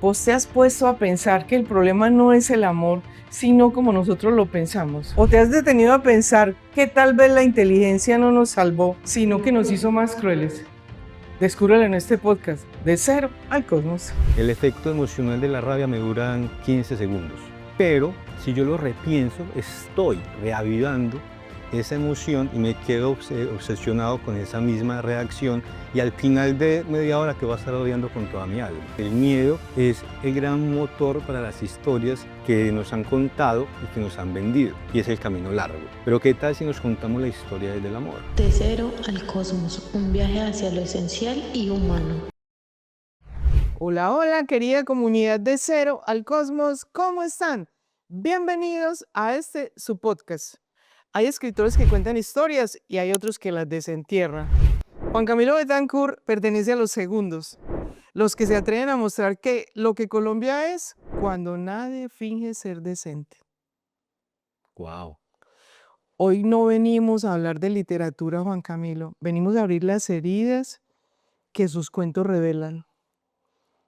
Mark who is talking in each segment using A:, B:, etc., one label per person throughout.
A: ¿Vos te has puesto a pensar que el problema no es el amor, sino como nosotros lo pensamos? ¿O te has detenido a pensar que tal vez la inteligencia no nos salvó, sino que nos hizo más crueles? Descúbrelo en este podcast, de cero al cosmos.
B: El efecto emocional de la rabia me dura 15 segundos, pero si yo lo repienso, estoy reavivando esa emoción y me quedo obsesionado con esa misma reacción, y al final de media hora que va a estar odiando con toda mi alma. El miedo es el gran motor para las historias que nos han contado y que nos han vendido, y es el camino largo. Pero ¿qué tal si nos contamos la historia del amor?
C: De cero al cosmos, un viaje hacia lo esencial y humano.
A: Hola, hola, querida comunidad de Cero al Cosmos, ¿cómo están? Bienvenidos a su podcast. Hay escritores que cuentan historias y hay otros que las desentierran. Juan Camilo Betancourt pertenece a los segundos, los que se atreven a mostrar lo que Colombia es cuando nadie finge ser decente.
B: Wow.
A: Hoy no venimos a hablar de literatura, Juan Camilo, venimos a abrir las heridas que sus cuentos revelan,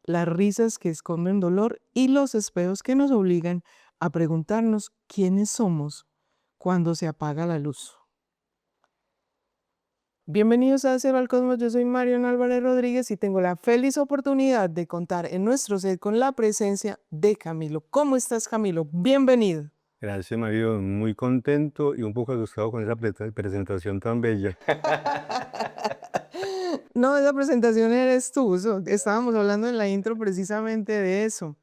A: las risas que esconden dolor y los espejos que nos obligan a preguntarnos quiénes somos cuando se apaga la luz. Bienvenidos a Cero al Cosmos, yo soy Marion Álvarez Rodríguez y tengo la feliz oportunidad de contar en nuestro set con la presencia de Camilo. ¿Cómo estás, Camilo? Bienvenido.
B: Gracias, Mario. Muy contento y un poco asustado con esa presentación tan bella.
A: No, esa presentación eres tú. Estábamos hablando en la intro precisamente de eso,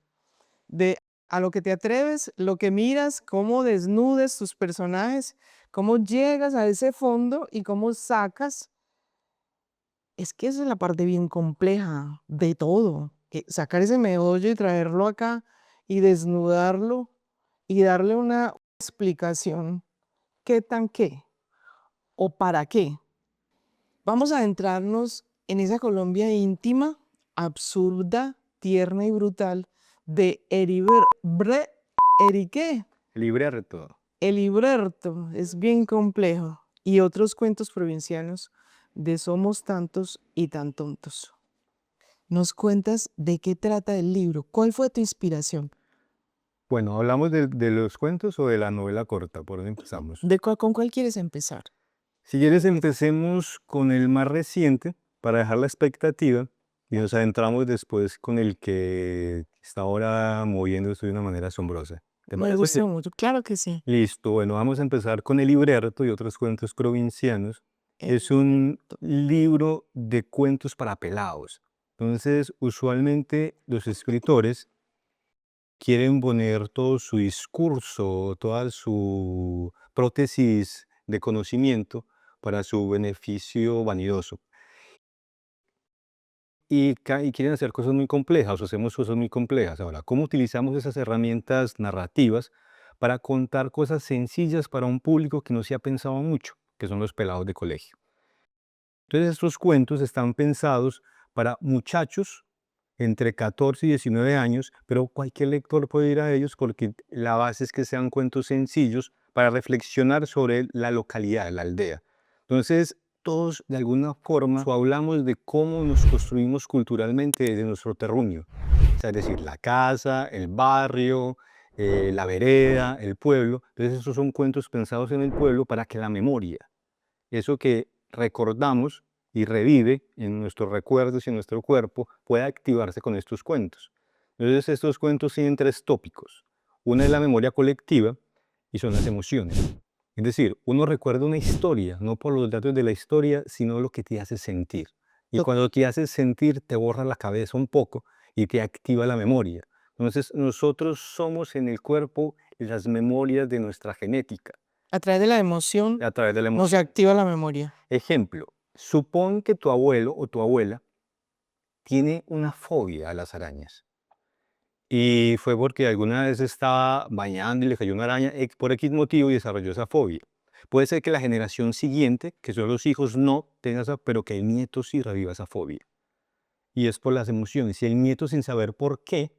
A: de a lo que te atreves, lo que miras, cómo desnudes tus personajes, cómo llegas a ese fondo y cómo sacas. Es que esa es la parte bien compleja de todo, que sacar ese meollo y traerlo acá y desnudarlo y darle una explicación, qué tan qué o para qué. Vamos a adentrarnos en esa Colombia íntima, absurda, tierna y brutal de Erique.
B: Libre todo.
A: El Liberto es bien complejo y otros cuentos provincianos de Somos tantos y tan tontos. ¿Nos cuentas de qué trata el libro? ¿Cuál fue tu inspiración?
B: Bueno, ¿hablamos de los cuentos o de la novela corta? ¿Por dónde empezamos?
A: ¿Con cuál quieres empezar?
B: Si quieres, empecemos con el más reciente para dejar la expectativa y nos adentramos después con el que está ahora moviéndose de una manera asombrosa. ¿Te
A: Me
B: parece?
A: gusta mucho, claro que sí.
B: Listo, bueno, vamos a empezar con El Libreto y otros cuentos provincianos. Es
A: El
B: un
A: Liberto.
B: libro de cuentos para pelados. Entonces, usualmente los escritores quieren poner todo su discurso, toda su prótesis de conocimiento para su beneficio vanidoso. Y quieren hacer cosas muy complejas, o hacemos cosas muy complejas. Ahora, ¿cómo utilizamos esas herramientas narrativas para contar cosas sencillas para un público que no se ha pensado mucho, que son los pelados de colegio? Entonces, estos cuentos están pensados para muchachos entre 14 y 19 años, pero cualquier lector puede ir a ellos porque la base es que sean cuentos sencillos para reflexionar sobre la localidad, la aldea. Entonces, todos de alguna forma hablamos de cómo nos construimos culturalmente desde nuestro terruño. O sea, es decir, la casa, el barrio, la vereda, el pueblo. Entonces, esos son cuentos pensados en el pueblo para que la memoria, eso que recordamos y revive en nuestros recuerdos y en nuestro cuerpo, pueda activarse con estos cuentos. Entonces, estos cuentos tienen tres tópicos. Una es la memoria colectiva y son las emociones. Es decir, uno recuerda una historia, no por los datos de la historia, sino lo que te hace sentir. Y cuando te hace sentir, te borra la cabeza un poco y te activa la memoria. Entonces, nosotros somos en el cuerpo las memorias de nuestra genética,
A: A través de la emoción
B: a través de la
A: nos se
B: emoción.
A: activa la memoria.
B: Ejemplo, supón que tu abuelo o tu abuela tiene una fobia a las arañas. Y fue porque alguna vez estaba bañando y le cayó una araña por X motivo y desarrolló esa fobia. Puede ser que la generación siguiente, que son los hijos, no tenga esa, pero que el nieto sí reviva esa fobia. Y es por las emociones. Y el nieto, sin saber por qué,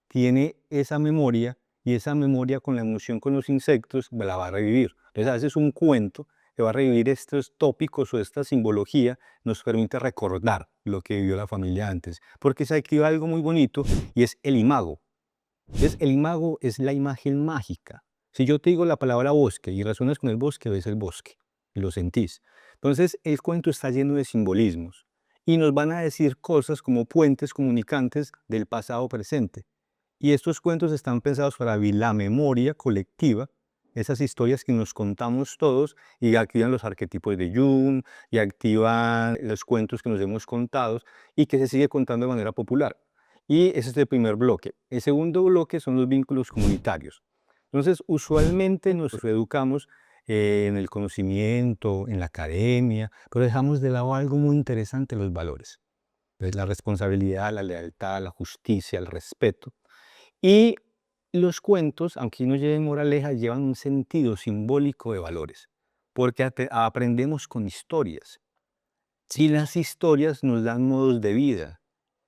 B: tiene esa memoria, y esa memoria con la emoción con los insectos la va a revivir. Entonces, a veces un cuento que va a revivir estos tópicos o esta simbología, nos permite recordar lo que vivió la familia antes, porque se activa algo muy bonito y es el imago. El imago es la imagen mágica. Si yo te digo la palabra bosque y razonas con el bosque, ves el bosque y lo sentís. Entonces, el cuento está lleno de simbolismos y nos van a decir cosas como puentes comunicantes del pasado presente. Y estos cuentos están pensados para la memoria colectiva, esas historias que nos contamos todos y activan los arquetipos de Jung y activan los cuentos que nos hemos contado y que se sigue contando de manera popular. Y ese es el primer bloque. El segundo bloque son los vínculos comunitarios. Entonces, usualmente nos educamos en el conocimiento, en la academia, pero dejamos de lado algo muy interesante, los valores. Entonces, la responsabilidad, la lealtad, la justicia, el respeto. Y los cuentos, aunque no lleven moraleja, llevan un sentido simbólico de valores, porque aprendemos con historias. Y las historias nos dan modos de vida,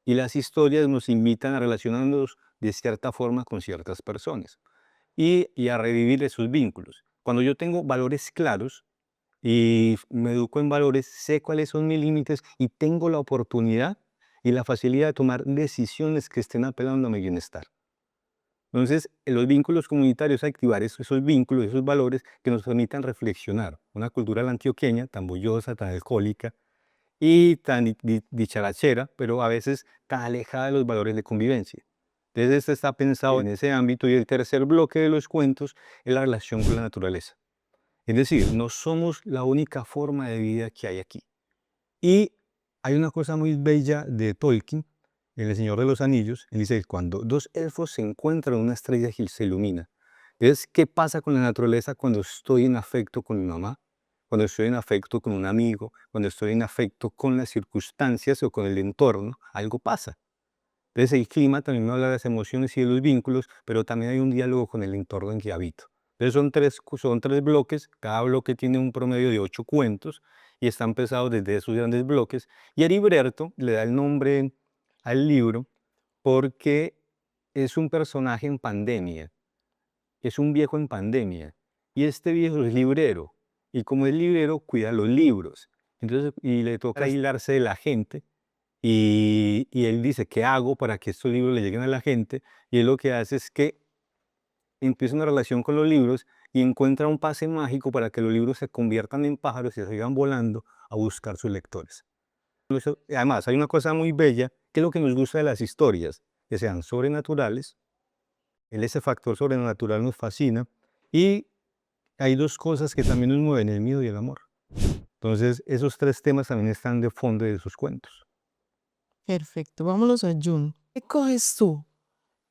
B: y las historias nos invitan a relacionarnos de cierta forma con ciertas personas y a revivir esos vínculos. Cuando yo tengo valores claros y me educo en valores, sé cuáles son mis límites y tengo la oportunidad y la facilidad de tomar decisiones que estén apelando a mi bienestar. Entonces, en los vínculos comunitarios, activar esos vínculos, esos valores que nos permitan reflexionar. Una cultura la antioqueña, tan bullosa, tan alcohólica y tan dicharachera, pero a veces tan alejada de los valores de convivencia. Entonces, este está pensado en ese ámbito. Y el tercer bloque de los cuentos es la relación con la naturaleza. Es decir, no somos la única forma de vida que hay aquí. Y hay una cosa muy bella de Tolkien, en El Señor de los Anillos. Él dice que cuando dos elfos se encuentran, una estrella se ilumina. Entonces, ¿qué pasa con la naturaleza cuando estoy en afecto con mi mamá? Cuando estoy en afecto con un amigo, cuando estoy en afecto con las circunstancias o con el entorno, algo pasa. Entonces, el clima también me habla de las emociones y de los vínculos, pero también hay un diálogo con el entorno en que habito. Entonces, son tres bloques, cada bloque tiene un promedio de 8 cuentos y están pensados desde esos grandes bloques. Y Heriberto le da el nombre al libro porque es un personaje en pandemia, es un viejo en pandemia, y este viejo es librero, y como es librero, cuida los libros. Entonces, y le toca aislarse de la gente. Y él dice, ¿qué hago para que estos libros le lleguen a la gente? Y él lo que hace es que empieza una relación con los libros y encuentra un pase mágico para que los libros se conviertan en pájaros y se sigan volando a buscar sus lectores. Además, hay una cosa muy bella, que es lo que nos gusta de las historias, que sean sobrenaturales. Ese factor sobrenatural nos fascina. Y hay dos cosas que también nos mueven, el miedo y el amor. Entonces, esos tres temas también están de fondo de sus cuentos.
A: Perfecto, vámonos a Jun. ¿Qué coges tú?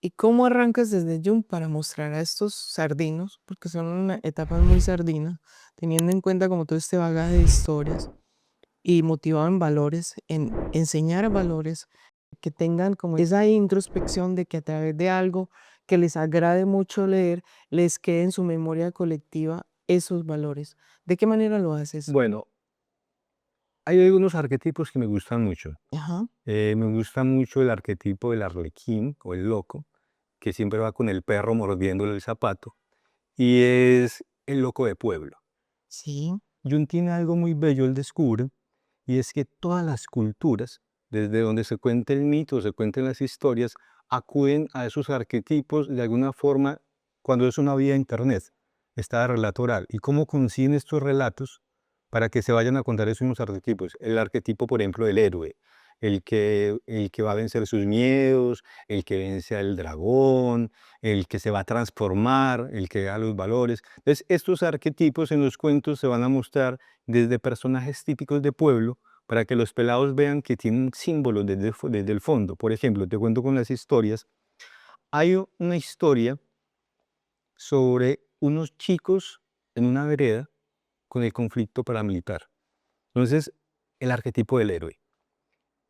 A: ¿Y cómo arrancas desde Jun para mostrar a estos sardinos? Porque son una etapas muy sardinas, teniendo en cuenta como todo este bagaje de historias y motivado en valores, en enseñar valores que tengan como esa introspección de que a través de algo que les agrade mucho leer, les quede en su memoria colectiva esos valores. ¿De qué manera lo haces?
B: Bueno, hay algunos arquetipos que me gustan mucho.
A: Ajá,
B: Me gusta mucho el arquetipo del arlequín o el loco, que siempre va con el perro mordiéndole el zapato, y es el loco de pueblo.
A: sí,
B: Jung tiene algo muy bello, él descubre, y es que todas las culturas, desde donde se cuenta el mito, se cuentan las historias, acuden a esos arquetipos de alguna forma cuando es una vía internet, está de relato oral. ¿Y cómo consiguen estos relatos para que se vayan a contar esos mismos arquetipos? El arquetipo, por ejemplo, del héroe, el que va a vencer sus miedos, el que vence al dragón, el que se va a transformar, el que da los valores. Entonces, estos arquetipos en los cuentos se van a mostrar desde personajes típicos de pueblo para que los pelados vean que tienen símbolos desde el fondo. Por ejemplo, te cuento con las historias. Hay una historia sobre unos chicos en una vereda con el conflicto paramilitar. Entonces, el arquetipo del héroe.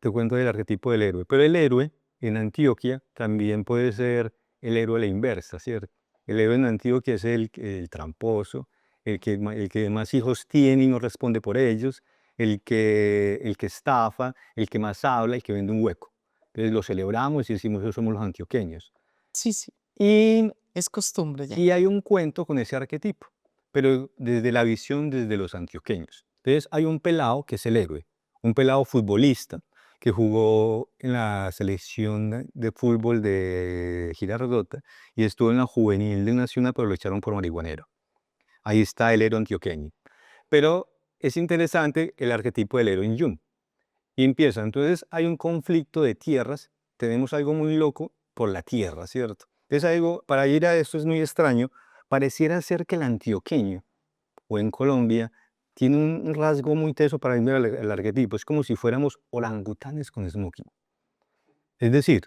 B: Te cuento del arquetipo del héroe. Pero el héroe en Antioquia también puede ser el héroe a la inversa, ¿cierto? El héroe en Antioquia es el tramposo, el que más hijos tiene y no responde por ellos, el que estafa, el que más habla, el que vende un hueco. Entonces lo celebramos y decimos, eso somos los antioqueños.
A: sí, sí,
B: Y,
A: es costumbre ya.
B: y hay un cuento con ese arquetipo. pero desde la visión desde los antioqueños. Entonces hay un pelado que es el héroe, un pelado futbolista que jugó en la selección de fútbol de Girardota y estuvo en la juvenil de Nacional, pero lo echaron por marihuanero. Ahí está el héroe antioqueño. Pero es interesante el arquetipo del héroe en Jung. Y empieza, entonces hay un conflicto de tierras, tenemos algo muy loco por la tierra, ¿cierto? Entonces algo, para ir a esto es muy extraño, pareciera ser que el antioqueño, o en Colombia, tiene un rasgo muy teso para irme al arquetipo, es como si fuéramos orangutanes con smoking. Es decir,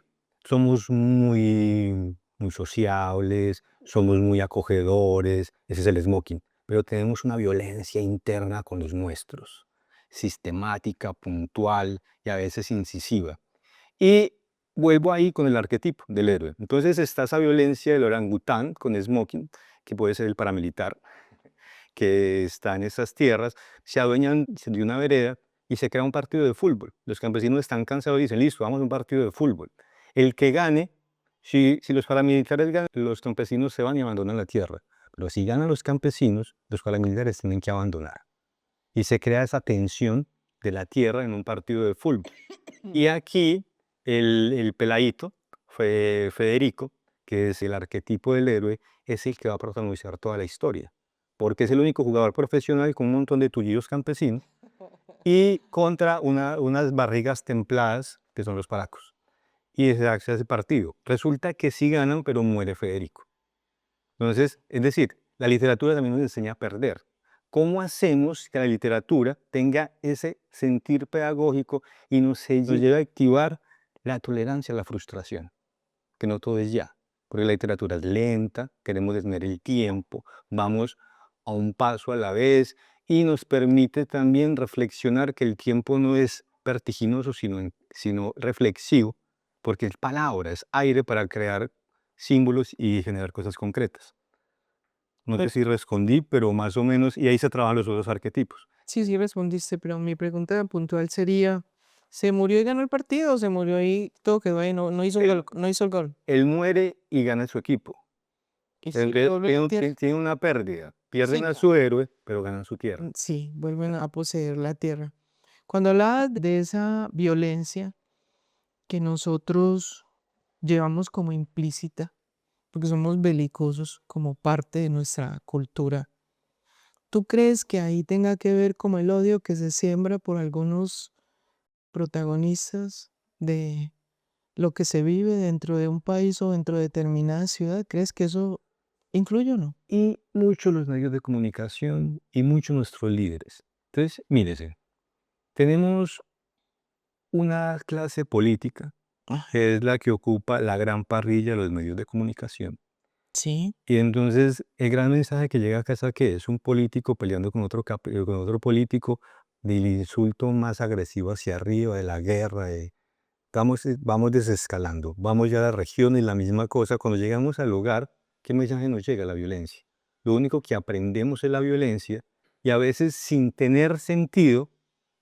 B: somos muy sociables, somos muy acogedores, ese es el smoking, pero tenemos una violencia interna con los nuestros, sistemática, puntual y a veces incisiva. Y vuelvo ahí con el arquetipo del héroe. Entonces está esa violencia del orangután con smoking, que puede ser el paramilitar, que está en esas tierras, se adueñan de una vereda y se crea un partido de fútbol. Los campesinos están cansados y dicen, listo, vamos a un partido de fútbol. El que gane, si los paramilitares ganan, los campesinos se van y abandonan la tierra. Pero si ganan los campesinos, los paramilitares tienen que abandonar. Y se crea esa tensión de la tierra en un partido de fútbol. Y aquí el peladito, Federico, que es el arquetipo del héroe, es el que va a protagonizar toda la historia. Porque es el único jugador profesional con un montón de tullidos campesinos y contra unas barrigas templadas, que son los paracos. Y se hace ese partido. Resulta que sí ganan, pero muere Federico. Entonces, es decir, la literatura también nos enseña a perder. ¿Cómo hacemos que la literatura tenga ese sentir pedagógico y nos lleve a activar la tolerancia a la frustración? Que no todo es ya, porque la literatura es lenta, queremos tener el tiempo, vamos a un paso a la vez y nos permite también reflexionar que el tiempo no es vertiginoso, sino reflexivo, porque es palabra, es aire para crear símbolos y generar cosas concretas. No sé si respondí, pero más o menos, y ahí se trabajan los otros arquetipos.
A: Sí, sí respondiste, pero mi pregunta puntual sería, ¿se murió y ganó el partido o se murió y todo quedó ahí, no hizo el gol, no hizo el gol?
B: Él muere y gana su equipo.
A: Y
B: Él
A: sí, vuelve a la tierra.
B: tiene una pérdida. Pierden
A: Sí,
B: a su héroe, pero ganan su tierra.
A: sí, vuelven a poseer la tierra. Cuando hablabas de esa violencia que nosotros llevamos como implícita, porque somos belicosos como parte de nuestra cultura, ¿tú crees que ahí tenga que ver como el odio que se siembra por algunos protagonistas de lo que se vive dentro de un país o dentro de determinada ciudad? ¿Crees que eso influye o no?
B: Y muchos los medios de comunicación y muchos nuestros líderes. Entonces, mírese, tenemos una clase política
A: Ah,
B: que es la que ocupa la gran parrilla de los medios de comunicación.
A: sí,
B: Y entonces el gran mensaje que llega a casa que es un político peleando con otro político, del insulto más agresivo hacia arriba, de la guerra, vamos desescalando, vamos ya a la región y la misma cosa. Cuando llegamos al hogar, ¿qué mensaje nos llega? La violencia. Lo único que aprendemos es la violencia y a veces sin tener sentido,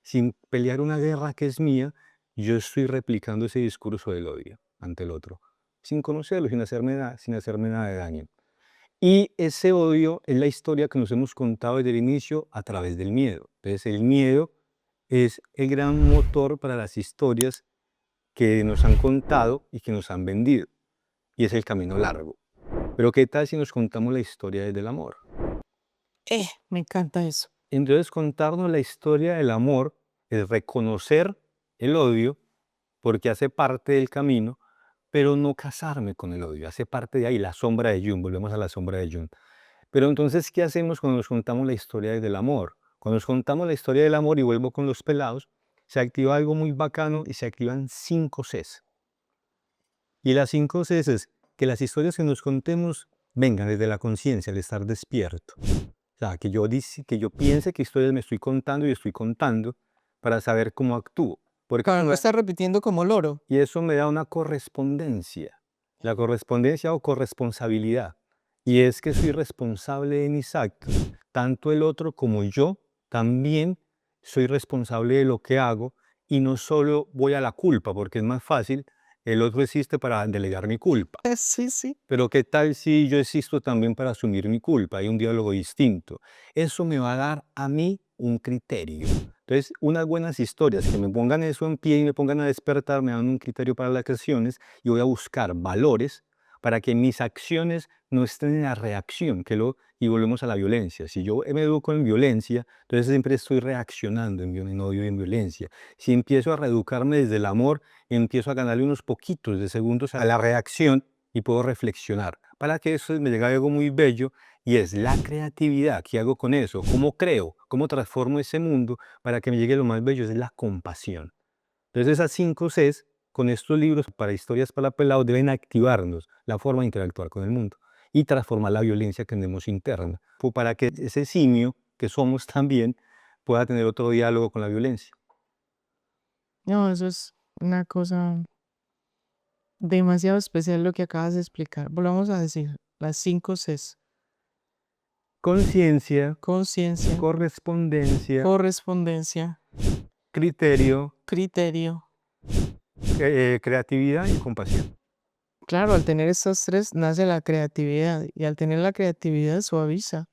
B: sin pelear una guerra que es mía, yo estoy replicando ese discurso del odio ante el otro, sin conocerlo, sin hacerme nada de daño. Y ese odio es la historia que nos hemos contado desde el inicio a través del miedo. Entonces el miedo es el gran motor para las historias que nos han contado y que nos han vendido. Y es el camino largo. Pero ¿qué tal si nos contamos la historia desde el amor?
A: me encanta eso.
B: Entonces contarnos la historia del amor es reconocer el odio porque hace parte del camino, pero no casarme con el odio, hace parte de ahí, la sombra de Jung, volvemos a la sombra de Jung. Pero entonces, ¿qué hacemos cuando nos contamos la historia del amor? Cuando nos contamos la historia del amor, y vuelvo con los pelados, se activa algo muy bacano y se activan 5 Cs. Y las 5 Cs es que las historias que nos contemos vengan desde la conciencia, el estar despierto. O sea, que yo piense qué historias me estoy contando y estoy contando para saber cómo actúo. Porque
A: Claro, no está repitiendo como loro.
B: y eso me da una correspondencia. La correspondencia o corresponsabilidad. Y es que soy responsable de mis actos. Tanto el otro como yo también soy responsable de lo que hago y no solo voy a la culpa, porque es más fácil el otro existe para delegar mi culpa.
A: Sí, sí.
B: Pero ¿qué tal si yo existo también para asumir mi culpa? Hay un diálogo distinto. Eso me va a dar a mí un criterio. Entonces, unas buenas historias que me pongan eso en pie y me pongan a despertar, me dan un criterio para las acciones y voy a buscar valores para que mis acciones no estén en la reacción, y volvemos a la violencia. Si yo me educo en violencia, entonces siempre estoy reaccionando en odio y en violencia. Si empiezo a reeducarme desde el amor, empiezo a ganarle unos poquitos de segundos a la reacción y puedo reflexionar. Para que eso me llegue a algo muy bello y es la creatividad. ¿Qué hago con eso? ¿Cómo creo? ¿Cómo transformo ese mundo para que me llegue lo más bello? Es la compasión. Entonces esas 5 Cs con estos libros para historias para pelados deben activarnos la forma de interactuar con el mundo y transformar la violencia que tenemos interna, para que ese simio que somos también pueda tener otro diálogo con la violencia.
A: No, eso es una cosa demasiado especial lo que acabas de explicar. Volvamos a decir, las 5 Cs.
B: Conciencia,
A: Conciencia,
B: correspondencia,
A: correspondencia,
B: criterio,
A: criterio.
B: creatividad y compasión.
A: Claro, al tener estas 3 nace la creatividad y al tener la creatividad suaviza,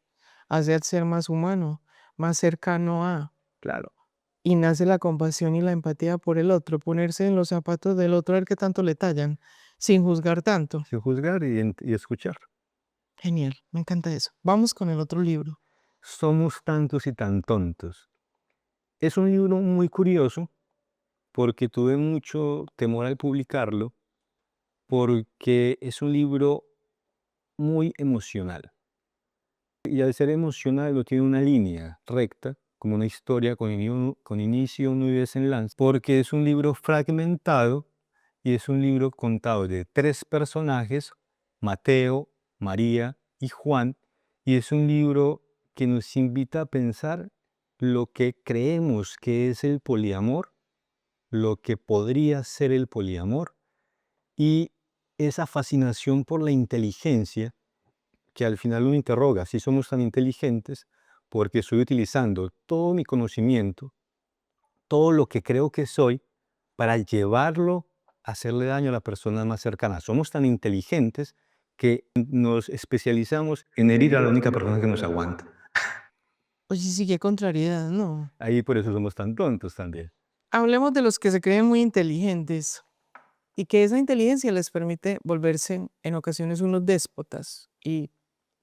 A: hace al ser más humano, más cercano a,
B: Claro.
A: y nace la compasión y la empatía por el otro, ponerse en los zapatos del otro, a ver qué tanto le tallan, sin juzgar tanto.
B: Sin juzgar y escuchar.
A: Genial, me encanta eso. Vamos con el otro libro.
B: Somos tantos y tan tontos. Es un libro muy curioso porque tuve mucho temor al publicarlo, porque es un libro muy emocional. Y al ser emocional no tiene una línea recta, como una historia con inicio, nudo y desenlace, porque es un libro fragmentado y es un libro contado de 3 personajes, Mateo, María y Juan, y es un libro que nos invita a pensar lo que creemos que es el poliamor, lo que podría ser el poliamor y esa fascinación por la inteligencia que al final uno interroga si somos tan inteligentes porque estoy utilizando todo mi conocimiento, todo lo que creo que soy, para llevarlo a hacerle daño a la persona más cercana. Somos tan inteligentes que nos especializamos en herir a la única persona que nos aguanta.
A: Oye, sí, qué contrariedad, ¿no?
B: Ahí por eso somos tan tontos también.
A: Hablemos de los que se creen muy inteligentes y que esa inteligencia les permite volverse en ocasiones unos déspotas y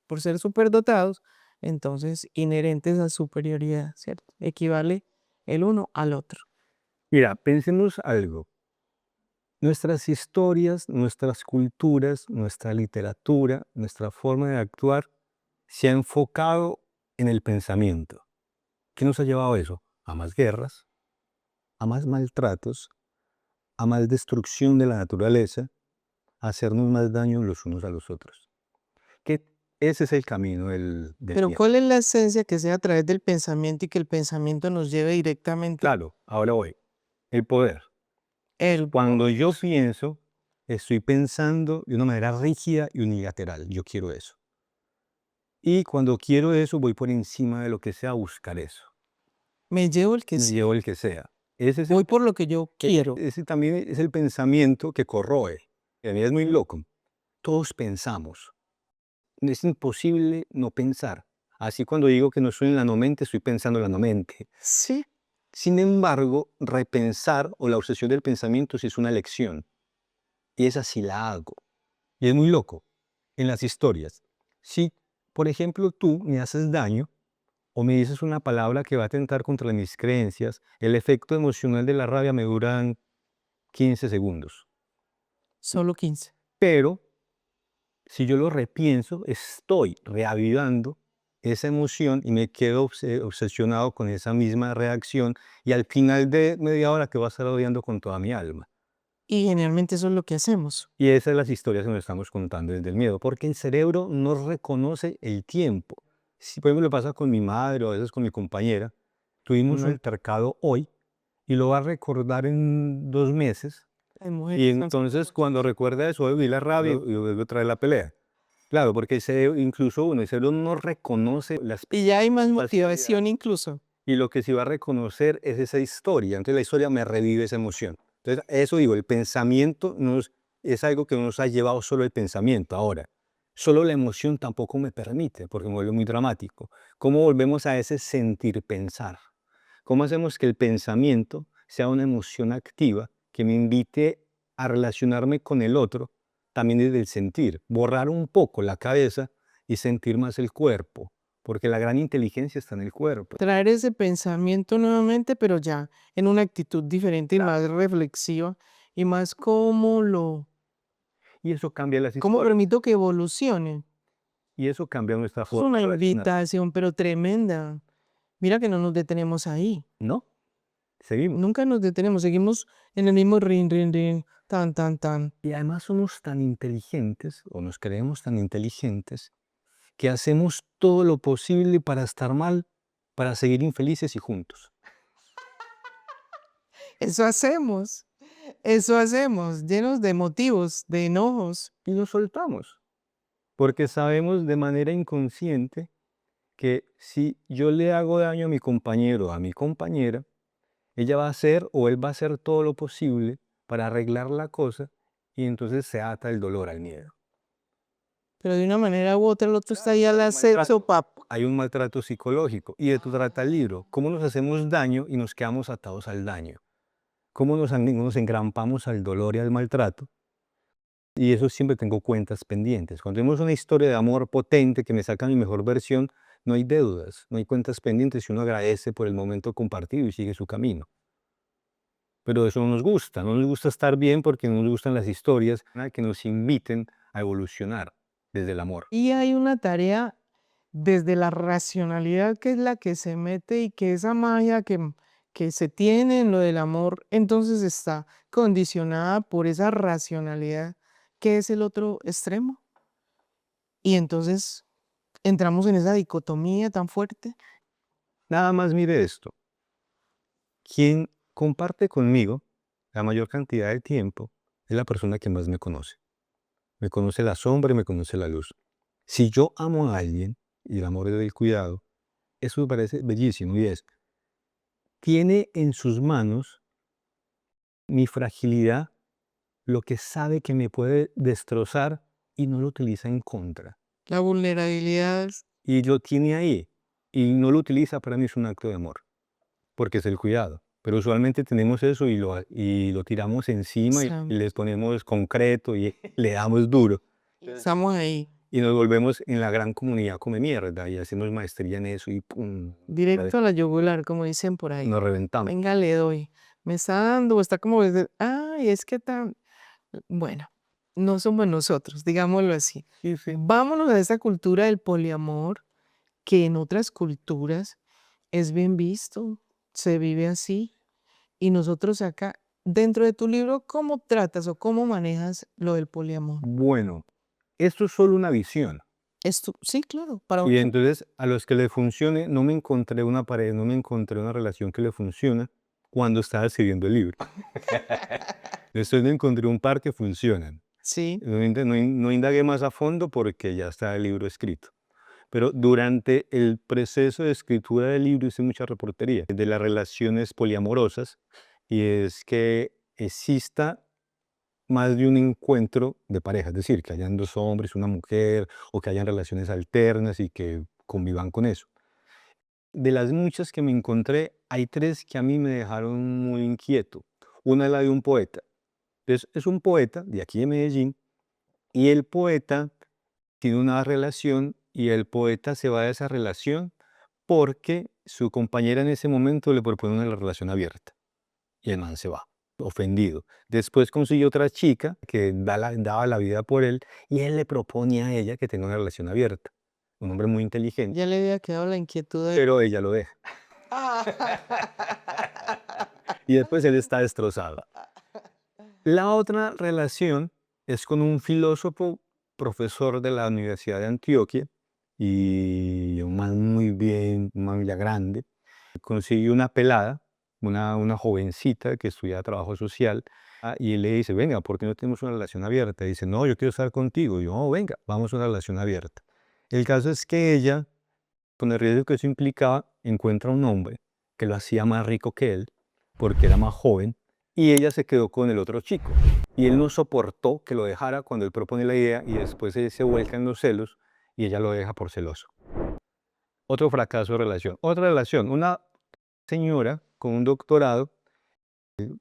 A: por ser superdotados, entonces inherentes a superioridad, ¿cierto? Equivale el uno al otro.
B: Mira, pensemos algo. Nuestras historias, nuestras culturas, nuestra literatura, nuestra forma de actuar se ha enfocado en el pensamiento. ¿Qué nos ha llevado a eso? A más guerras, a más maltratos, a más destrucción de la naturaleza, a hacernos más daño los unos a los otros. Que ese es el camino del
A: Pero
B: bien.
A: ¿cuál es la esencia que sea a través del pensamiento y que el pensamiento nos lleve directamente
B: Claro, ahora voy. El poder.
A: el
B: Cuando yo pienso, estoy pensando de una manera rígida y unilateral. Yo quiero eso. Y cuando quiero eso, voy por encima de lo que sea a buscar eso.
A: me llevo el que
B: Me
A: sí,
B: llevo el que sea. Ese es
A: voy por lo que yo quiero.
B: ese también es el pensamiento que corroe. Y a mí es muy loco. Todos pensamos. Es imposible no pensar. Así cuando digo que no estoy en la no mente, estoy pensando en la no mente.
A: Sí,
B: Sin embargo, repensar o la obsesión del pensamiento sí es una elección. Y esa sí la hago. Y es muy loco. En las historias. Si, por ejemplo, tú me haces daño o me dices una palabra que va a atentar contra mis creencias, el efecto emocional de la rabia me dura 15 segundos.
A: solo 15.
B: Pero si yo lo repienso, estoy reavivando esa emoción y me quedo obsesionado con esa misma reacción y al final de media hora que voy a estar odiando con toda mi alma.
A: Y generalmente eso es lo que hacemos.
B: Y esas son las historias que nos estamos contando desde el miedo, porque el cerebro no reconoce el tiempo. Si por ejemplo me pasa con mi madre o a veces con mi compañera, tuvimos un
A: No,
B: altercado hoy y lo va a recordar en 2 meses.
A: las mujeres
B: Y
A: son
B: entonces cuando recuerda eso, vuelve la rabia y vuelve otra vez la pelea. Claro, porque el cerebro, incluso uno, el cerebro no reconoce las
A: y ya hay más
B: facilidades.
A: motivación incluso.
B: Y lo que sí va a reconocer es esa historia. Entonces la historia me revive esa emoción. Entonces, eso digo, el pensamiento es algo que no nos ha llevado solo el pensamiento. Ahora, solo la emoción tampoco me permite, porque me vuelve muy dramático. ¿Cómo volvemos a ese sentir pensar? ¿Cómo hacemos que el pensamiento sea una emoción activa que me invite a relacionarme con el otro también desde el sentir? Borrar un poco la cabeza y sentir más el cuerpo, porque la gran inteligencia está en el cuerpo.
A: Traer ese pensamiento nuevamente, pero ya en una actitud diferente y más reflexiva y más
B: Y eso cambia las
A: cómo
B: historias.
A: permito que evolucione.
B: Y eso cambia nuestra
A: Es
B: forma
A: una
B: de relacionar.
A: invitación, pero tremenda. Mira que no nos detenemos ahí.
B: ¿No? Seguimos.
A: Nunca nos detenemos, seguimos en el mismo rin, rin, rin, tan, tan, tan.
B: Y además somos tan inteligentes, o nos creemos tan inteligentes, que hacemos todo lo posible para estar mal, para seguir infelices y juntos.
A: Eso hacemos, llenos de motivos, de enojos.
B: Y nos soltamos, porque sabemos de manera inconsciente que si yo le hago daño a mi compañero o a mi compañera, ella va a hacer o él va a hacer todo lo posible para arreglar la cosa y entonces se ata el dolor al miedo.
A: Pero de una manera u otra el otro está ahí al
B: Hay
A: hacer
B: maltrato.
A: sopapo.
B: Hay un maltrato psicológico y de eso trata el libro. ¿Cómo nos hacemos daño y nos quedamos atados al daño? ¿Cómo nos engrampamos al dolor y al maltrato? Y eso siempre tengo cuentas pendientes. Cuando tenemos una historia de amor potente que me saca mi mejor versión, no hay deudas, no hay cuentas pendientes y uno agradece por el momento compartido y sigue su camino. Pero eso no nos gusta estar bien porque no nos gustan las historias que nos inviten a evolucionar desde el amor.
A: Y hay una tarea desde la racionalidad que es la que se mete y que esa magia que se tiene en lo del amor, entonces está condicionada por esa racionalidad que es el otro extremo. Y entonces entramos en esa dicotomía tan fuerte.
B: Nada más mire esto. Quien comparte conmigo la mayor cantidad de tiempo es la persona que más me conoce. Me conoce la sombra y me conoce la luz. Si yo amo a alguien, y el amor es del cuidado, eso me parece bellísimo y es, tiene en sus manos mi fragilidad, lo que sabe que me puede destrozar y no lo utiliza en contra.
A: La vulnerabilidad,
B: Y lo tiene ahí y no lo utiliza, para mí es un acto de amor, porque es el cuidado. Pero usualmente tenemos eso y lo tiramos encima y
A: estamos,
B: le ponemos concreto y le damos duro.
A: estamos ahí,
B: Y nos volvemos en la gran comunidad come mierda y hacemos maestría en eso y pum,
A: directo a la yugular, como dicen por ahí.
B: nos reventamos.
A: Venga, le doy. Me está dando, o está como, ay, es que tan, bueno, no somos nosotros, digámoslo así.
B: Sí, sí.
A: Vámonos a esa cultura del poliamor, que en otras culturas es bien visto, se vive así, y nosotros acá, dentro de tu libro, ¿cómo tratas o cómo manejas lo del poliamor?
B: Bueno, esto es solo una visión.
A: Esto, sí, claro, para
B: Y
A: otro.
B: entonces a los que le funcione, no me encontré una pareja, no me encontré una relación que le funciona cuando estaba escribiendo el libro. Después me encontré un par que funcionan.
A: Sí,
B: No indagué más a fondo porque ya está el libro escrito. Pero durante el proceso de escritura del libro hice mucha reportería de las relaciones poliamorosas y es que exista más de un encuentro de pareja, es decir, que hayan dos hombres, una mujer o que hayan relaciones alternas y que convivan con eso. De las muchas que me encontré, hay tres que a mí me dejaron muy inquieto. Una es la de un poeta. Entonces, es un poeta de aquí de Medellín y el poeta tiene una relación y el poeta se va de esa relación porque su compañera en ese momento le propone una relación abierta y el man se va, ofendido. Después consigue otra chica que daba la vida por él y él le propone a ella que tenga una relación abierta. Un hombre muy inteligente,
A: ya le había quedado la inquietud de...
B: pero ella lo deja. Y después él está destrozado. La otra relación es con un filósofo, profesor de la Universidad de Antioquia, y un man muy bien, un man ya grande. Consiguió una pelada, una jovencita que estudia trabajo social, y él le dice, venga, ¿por qué no tenemos una relación abierta? Y dice, no, yo quiero estar contigo. Y yo, oh, venga, vamos a una relación abierta. El caso es que ella, con el riesgo que eso implicaba, encuentra un hombre que lo hacía más rico que él, porque era más joven, y ella se quedó con el otro chico. Y él no soportó que lo dejara cuando él propone la idea y después él se vuelca en los celos y ella lo deja por celoso. Otro fracaso de relación. Otra relación, una señora con un doctorado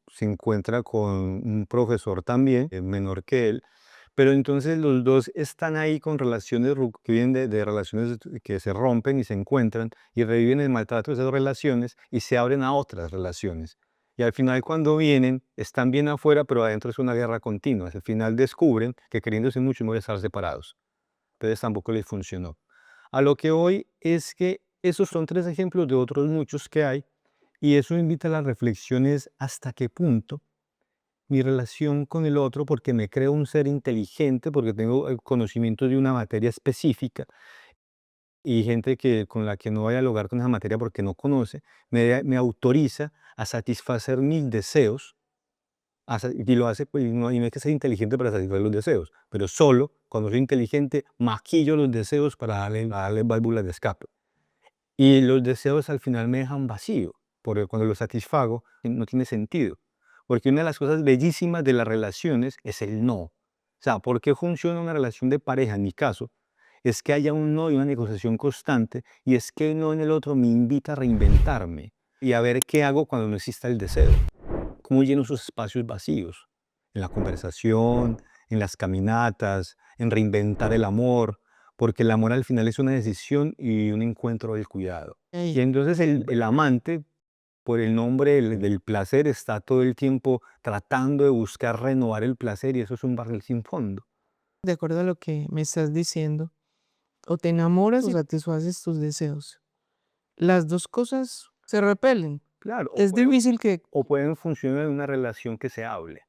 B: se encuentra con un profesor también, menor que él, pero entonces los dos están ahí con relaciones que vienen de relaciones que se rompen y se encuentran y reviven el maltrato de esas relaciones y se abren a otras relaciones. Y al final cuando vienen, están bien afuera, pero adentro es una guerra continua. Al final descubren que queriéndose mucho van a estar separados. Entonces tampoco les funcionó. A lo que hoy es que esos son 3 ejemplos de otros muchos que hay y eso invita a las reflexiones hasta qué punto mi relación con el otro, porque me creo un ser inteligente, porque tengo el conocimiento de una materia específica y gente con la que no voy a dialogar con esa materia porque no conoce, me autoriza a satisfacer mis deseos y lo hace, pues, y no hay que ser inteligente para satisfacer los deseos, pero solo cuando soy inteligente maquillo los deseos para darle válvulas de escape. Y los deseos al final me dejan vacío, porque cuando los satisfago no tiene sentido. Porque una de las cosas bellísimas de las relaciones es el no. O sea, ¿por qué funciona una relación de pareja? En mi caso, es que haya un no y una negociación constante, y es que el no en el otro me invita a reinventarme y a ver qué hago cuando no exista el deseo. ¿Cómo lleno esos espacios vacíos? En la conversación, en las caminatas, en reinventar el amor, porque el amor al final es una decisión y un encuentro del cuidado. Y
A: Ey,
B: entonces el amante, por el nombre del placer, está todo el tiempo tratando de buscar renovar el placer y eso es un barril sin fondo.
A: de acuerdo a lo que me estás diciendo, o te enamoras o satisfaces tus deseos. Las dos cosas se repelen.
B: Claro,
A: Es difícil que,
B: o pueden funcionar en una relación que se hable.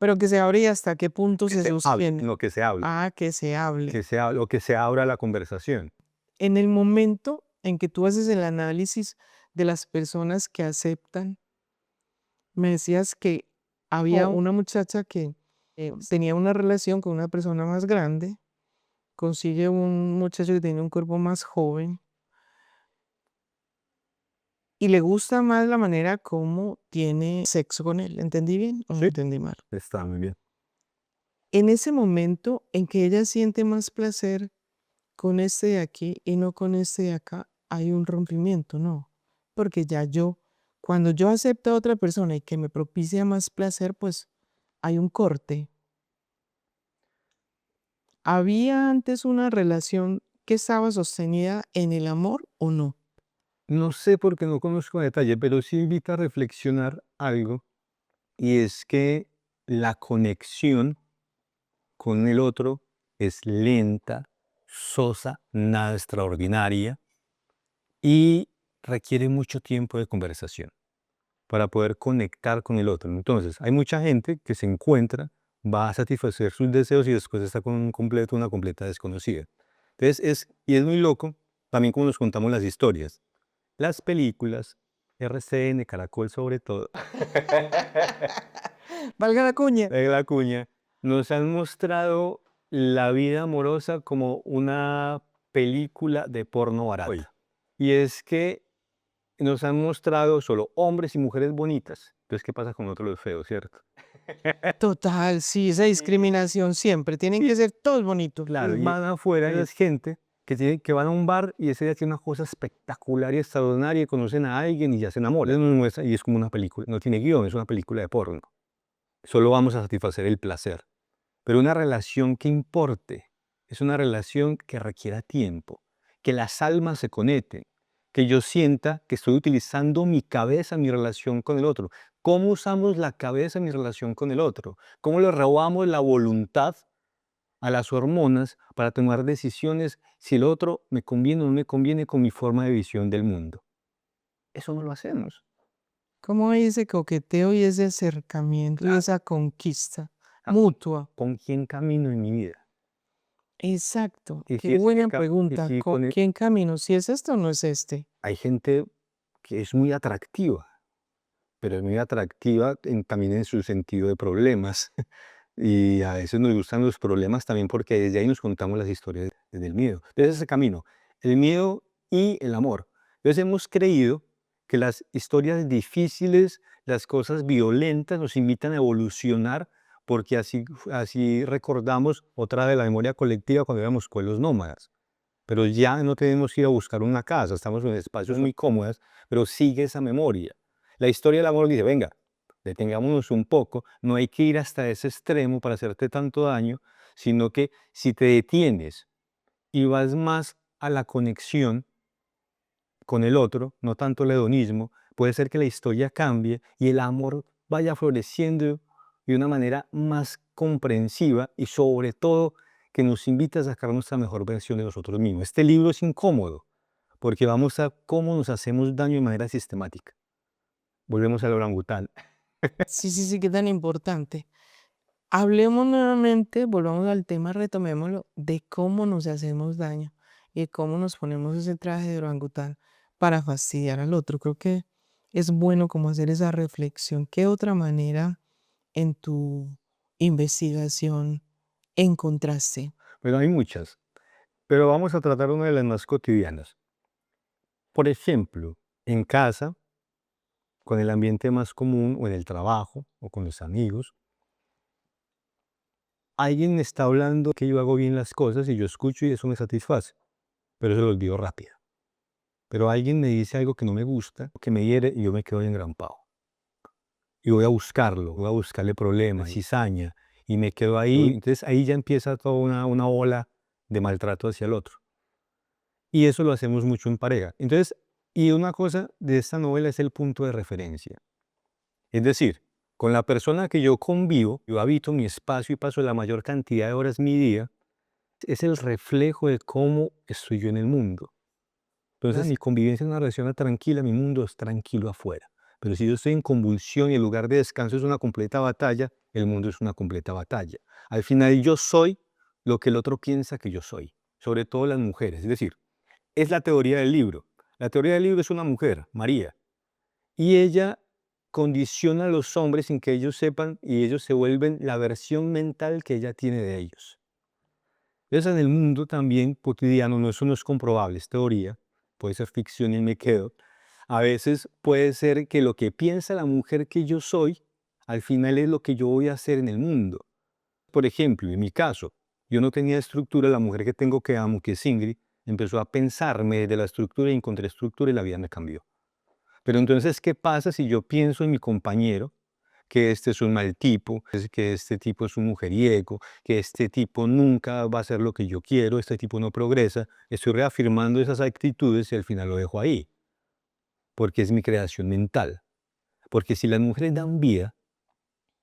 A: pero que se abre y hasta qué punto se
B: Se hable,
A: sostiene.
B: no que se hable.
A: Ah, que se hable.
B: Que se hable o que se abra la conversación.
A: En el momento en que tú haces el análisis de las personas que aceptan, me decías que había una muchacha que tenía una relación con una persona más grande, consigue un muchacho que tiene un cuerpo más joven y le gusta más la manera como tiene sexo con él. ¿Entendí bien o no
B: Sí.
A: entendí mal?
B: Está muy bien.
A: En ese momento en que ella siente más placer con este de aquí y no con este de acá, hay un rompimiento, ¿no? Porque ya cuando yo acepto a otra persona y que me propicia más placer, pues hay un corte. ¿Había antes una relación que estaba sostenida en el amor o no?
B: No sé porque no conozco a detalle, pero sí invita a reflexionar algo, y es que la conexión con el otro es lenta, sosa, nada extraordinaria, y requiere mucho tiempo de conversación para poder conectar con el otro. Entonces, hay mucha gente que se encuentra, va a satisfacer sus deseos y después está con una completa desconocida. Entonces, y es muy loco también como nos contamos las historias. Las películas, RCN, Caracol sobre todo,
A: Valga la cuña.
B: de la cuña, nos han mostrado la vida amorosa como una película de porno barata.
A: Oye.
B: Y es que nos han mostrado solo hombres y mujeres bonitas. Entonces, ¿qué pasa con nosotros los feos, cierto?
A: Total, sí, esa discriminación siempre. Tienen que ser todos bonitos.
B: Claro, y van afuera y es gente que van a un bar y ese día tiene una cosa espectacular y extraordinaria y conocen a alguien y ya se enamoran. Entonces nos muestra, y es como una película, no tiene guión, es una película de porno. Solo vamos a satisfacer el placer. Pero una relación que importe es una relación que requiera tiempo, que las almas se conecten, que yo sienta que estoy utilizando mi cabeza en mi relación con el otro. ¿Cómo usamos la cabeza en mi relación con el otro? ¿Cómo le robamos la voluntad a las hormonas para tomar decisiones si el otro me conviene o no me conviene con mi forma de visión del mundo? Eso no lo hacemos.
A: ¿Cómo hay ese coqueteo y ese acercamiento y esa conquista
B: Ah,
A: mutua?
B: ¿Con quién camino en mi vida?
A: Exacto.
B: Y
A: Qué
B: si es
A: buena
B: y
A: pregunta.
B: si
A: ¿Con quién camino? ¿Si es este o no es este?
B: hay gente que es muy atractiva, pero es muy atractiva también en su sentido de problemas. Y a veces nos gustan los problemas también porque desde ahí nos contamos las historias desde el miedo. Entonces ese camino, el miedo y el amor. Entonces hemos creído que las historias difíciles, las cosas violentas nos invitan a evolucionar, porque así recordamos otra de la memoria colectiva cuando éramos pueblos nómadas. Pero ya no tenemos que ir a buscar una casa, estamos en espacios muy cómodos, pero sigue esa memoria. La historia del amor dice, venga, detengámonos un poco, no hay que ir hasta ese extremo para hacerte tanto daño, sino que si te detienes y vas más a la conexión con el otro, no tanto el hedonismo, puede ser que la historia cambie y el amor vaya floreciendo de una manera más comprensiva y sobre todo que nos invita a sacar nuestra mejor versión de nosotros mismos. Este libro es incómodo porque vamos a cómo nos hacemos daño de manera sistemática. Volvemos al orangután.
A: Sí, sí, sí, qué tan importante. Hablemos nuevamente, volvamos al tema, retomémoslo, de cómo nos hacemos daño y de cómo nos ponemos ese traje de orangután para fastidiar al otro. Creo que es bueno como hacer esa reflexión. ¿Qué otra manera en tu investigación encontraste?
B: Pero hay muchas. Pero vamos a tratar una de las más cotidianas. Por ejemplo, en casa, con el ambiente más común o en el trabajo o con los amigos, alguien me está hablando que yo hago bien las cosas y yo escucho y eso me satisface, pero eso lo olvido rápido. Pero alguien me dice algo que no me gusta, que me hiere y yo me quedo engrampado. Y voy a buscarlo, voy a buscarle problemas, cizaña, y me quedo ahí. Entonces ahí ya empieza toda una ola de maltrato hacia el otro. Y eso lo hacemos mucho en pareja. Entonces, y una cosa de esta novela es el punto de referencia. Es decir, con la persona que yo convivo, yo habito mi espacio y paso la mayor cantidad de horas mi día, es el reflejo de cómo estoy yo en el mundo. Entonces, mi convivencia es una relación tranquila, mi mundo es tranquilo afuera. Pero si yo estoy en convulsión y el lugar de descanso es una completa batalla, el mundo es una completa batalla. Al final yo soy lo que el otro piensa que yo soy, sobre todo las mujeres. Es decir, es la teoría del libro. La teoría del libro es una mujer, María, y ella condiciona a los hombres sin que ellos sepan y ellos se vuelven la versión mental que ella tiene de ellos. Entonces, en el mundo también cotidiano, no, eso no es comprobable, es teoría, puede ser ficción y me quedo. A veces puede ser que lo que piensa la mujer que yo soy, al final es lo que yo voy a hacer en el mundo. Por ejemplo, en mi caso, yo no tenía estructura, la mujer que tengo que amo, que es Ingrid, empezó a pensarme de la estructura y encontré estructura y la vida me cambió. Pero entonces, ¿qué pasa si yo pienso en mi compañero, que este es un mal tipo, que este tipo es un mujeriego, que este tipo nunca va a hacer lo que yo quiero, este tipo no progresa? Estoy reafirmando esas actitudes y al final lo dejo ahí, porque es mi creación mental. Porque si las mujeres dan vida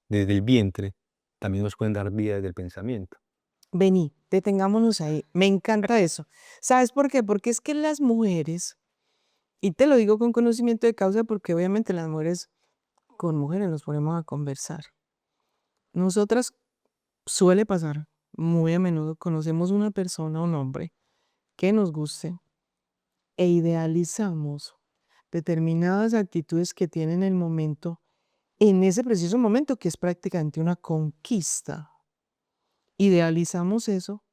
B: desde el vientre, también nos pueden dar vida desde el pensamiento.
A: Vení, detengámonos ahí. Me encanta eso. ¿Sabes por qué? Porque es que las mujeres, y te lo digo con conocimiento de causa, porque obviamente las mujeres con mujeres nos ponemos a conversar. Nosotras suele pasar muy a menudo, conocemos una persona, un hombre, que nos guste e idealizamos determinadas actitudes que tiene en el momento, en ese preciso momento que es prácticamente una conquista. Idealizamos eso.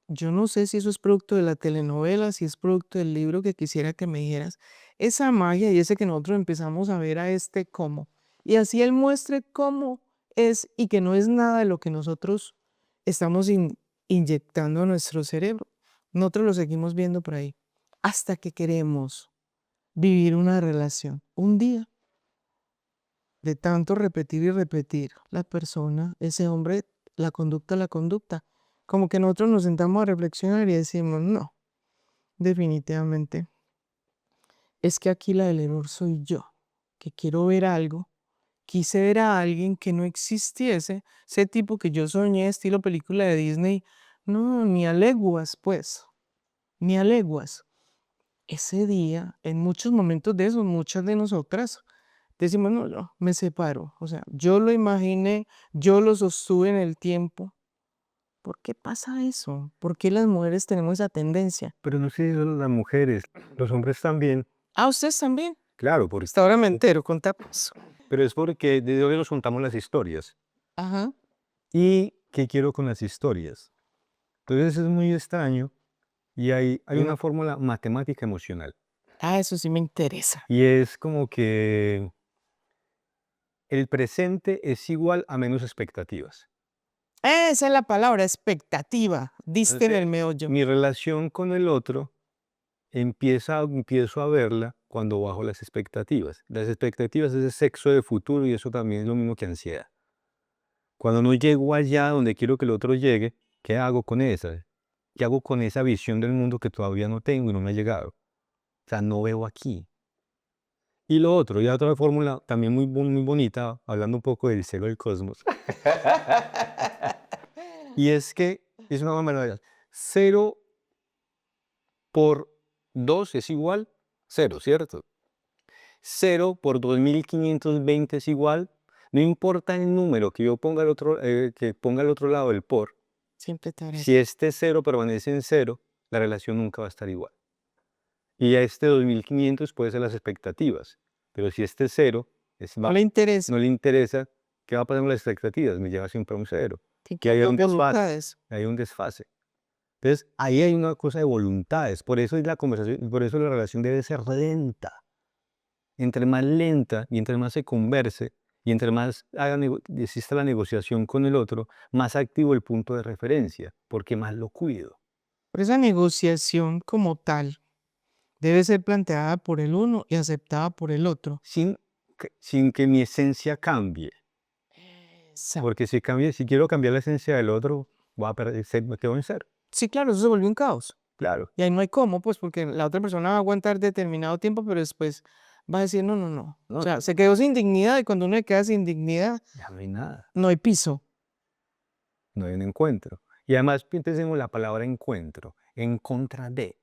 A: Yo no sé si eso es producto de la telenovela, si es producto del libro que quisiera que me dijeras. Esa magia y ese que nosotros empezamos a ver a este cómo. Y así él muestre cómo es y que no es nada de lo que nosotros estamos inyectando a nuestro cerebro. Nosotros lo seguimos viendo por ahí. Hasta que queremos vivir una relación. Un día, de tanto repetir y repetir, la persona, ese hombre, la conducta. Como que nosotros nos sentamos a reflexionar y decimos, no, definitivamente, es que aquí la del error soy yo, que quiero ver algo, quise ver a alguien que no existiese, ese tipo que yo soñé, estilo película de Disney, no, ni a leguas, pues, ni a leguas. Ese día, en muchos momentos de esos, muchas de nosotras decimos, no, no, me separo. O sea, yo lo imaginé, yo lo sostuve en el tiempo. ¿Por qué pasa eso? ¿Por qué las mujeres tenemos esa tendencia?
B: Pero no sé, solo las mujeres, los hombres también.
A: Ah, ustedes también.
B: Claro, porque,
A: Hasta ahora me entero, contamos.
B: pero es porque de hoy nos contamos las historias.
A: Ajá.
B: ¿Y qué quiero con las historias? Entonces es muy extraño y hay una fórmula matemática emocional.
A: Ah, eso sí me interesa.
B: Y es como que el presente es igual a menos expectativas.
A: Esa es la palabra, expectativa. Diste en
B: Entonces,
A: el meollo.
B: mi relación con el otro empiezo a verla cuando bajo las expectativas. Las expectativas es el sexo de futuro y eso también es lo mismo que ansiedad. Cuando no llego allá donde quiero que el otro llegue, ¿qué hago con esa? ¿Qué hago con esa visión del mundo que todavía no tengo y no me ha llegado? O sea, no veo aquí. Y lo otro, y otra fórmula también muy bonita, hablando un poco del cero del cosmos, y es que es una maravilla. Cero por 2 es igual cero, ¿cierto? Cero por 2520 es igual, no importa el número que yo ponga que ponga al otro lado del por,
A: Siempre te haré.
B: si este cero permanece en cero, la relación nunca va a estar igual. Y a este 2500 puede ser las expectativas, pero si este cero
A: No le interesa.
B: no le interesa, ¿qué va a pasar con las expectativas? Me lleva siempre a un cero.
A: Tiene
B: Que hay un desfase.
A: voluntades.
B: Hay un desfase. Entonces, ahí hay una cosa de voluntades. Por eso es la conversación, por eso la relación debe ser lenta. Entre más lenta y entre más se converse y entre más exista la negociación con el otro, más activo el punto de referencia, porque más lo cuido.
A: Pero esa negociación como tal debe ser planteada por el uno y aceptada por el otro.
B: Sin que mi esencia cambie.
A: Esa.
B: Porque si quiero cambiar la esencia del otro, voy a perder, me quedo en cero.
A: Sí, claro, eso se volvió un caos.
B: Claro,
A: Y ahí no hay cómo, pues, porque la otra persona va a aguantar determinado tiempo, pero después va a decir, no, no, no. O
B: no,
A: sea, se quedó sin dignidad y cuando uno se queda sin dignidad,
B: ya no hay nada,
A: no hay piso.
B: no hay un encuentro. Y además pensemos la palabra encuentro, en contra de.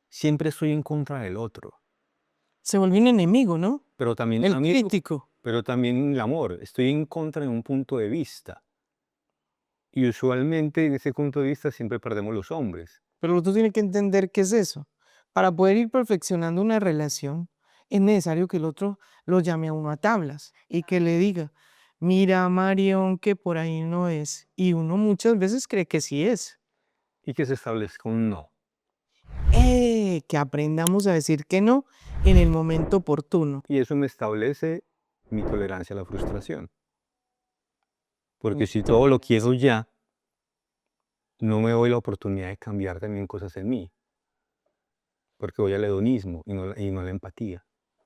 B: Siempre estoy en contra del otro,
A: Se volvió un enemigo, ¿no?
B: pero también
A: El
B: amigo,
A: crítico.
B: pero también el amor. Estoy en contra de un punto de vista. Y usualmente en ese punto de vista siempre perdemos los hombres.
A: Pero el otro tiene que entender qué es eso. Para poder ir perfeccionando una relación, es necesario que el otro lo llame a uno a tablas y que le diga, mira, Marión, que por ahí no es. Y uno muchas veces cree que sí es.
B: Y que se establezca un no.
A: Que aprendamos a decir que no en el momento oportuno.
B: Y eso me establece mi tolerancia a la frustración. Porque si todo lo quiero ya, no me doy la oportunidad de cambiar también cosas en mí. Porque voy al hedonismo y no a la empatía.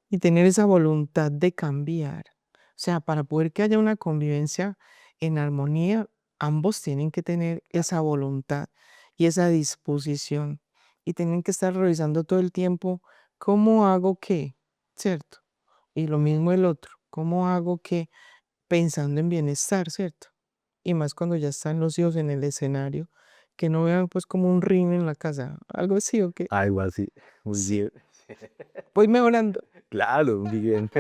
A: Y tener esa voluntad de cambiar. O sea, para poder que haya una convivencia en armonía, ambos tienen que tener esa voluntad y esa disposición. Y tienen que estar revisando todo el tiempo cómo hago qué, ¿cierto? Y lo mismo el otro, cómo hago qué, pensando en bienestar, ¿cierto? Y más cuando ya están los hijos en el escenario, que no vean pues como un ring en la casa, algo así o qué.
B: Algo así. Muy
A: Sí,
B: bien.
A: voy mejorando.
B: Claro, muy bien.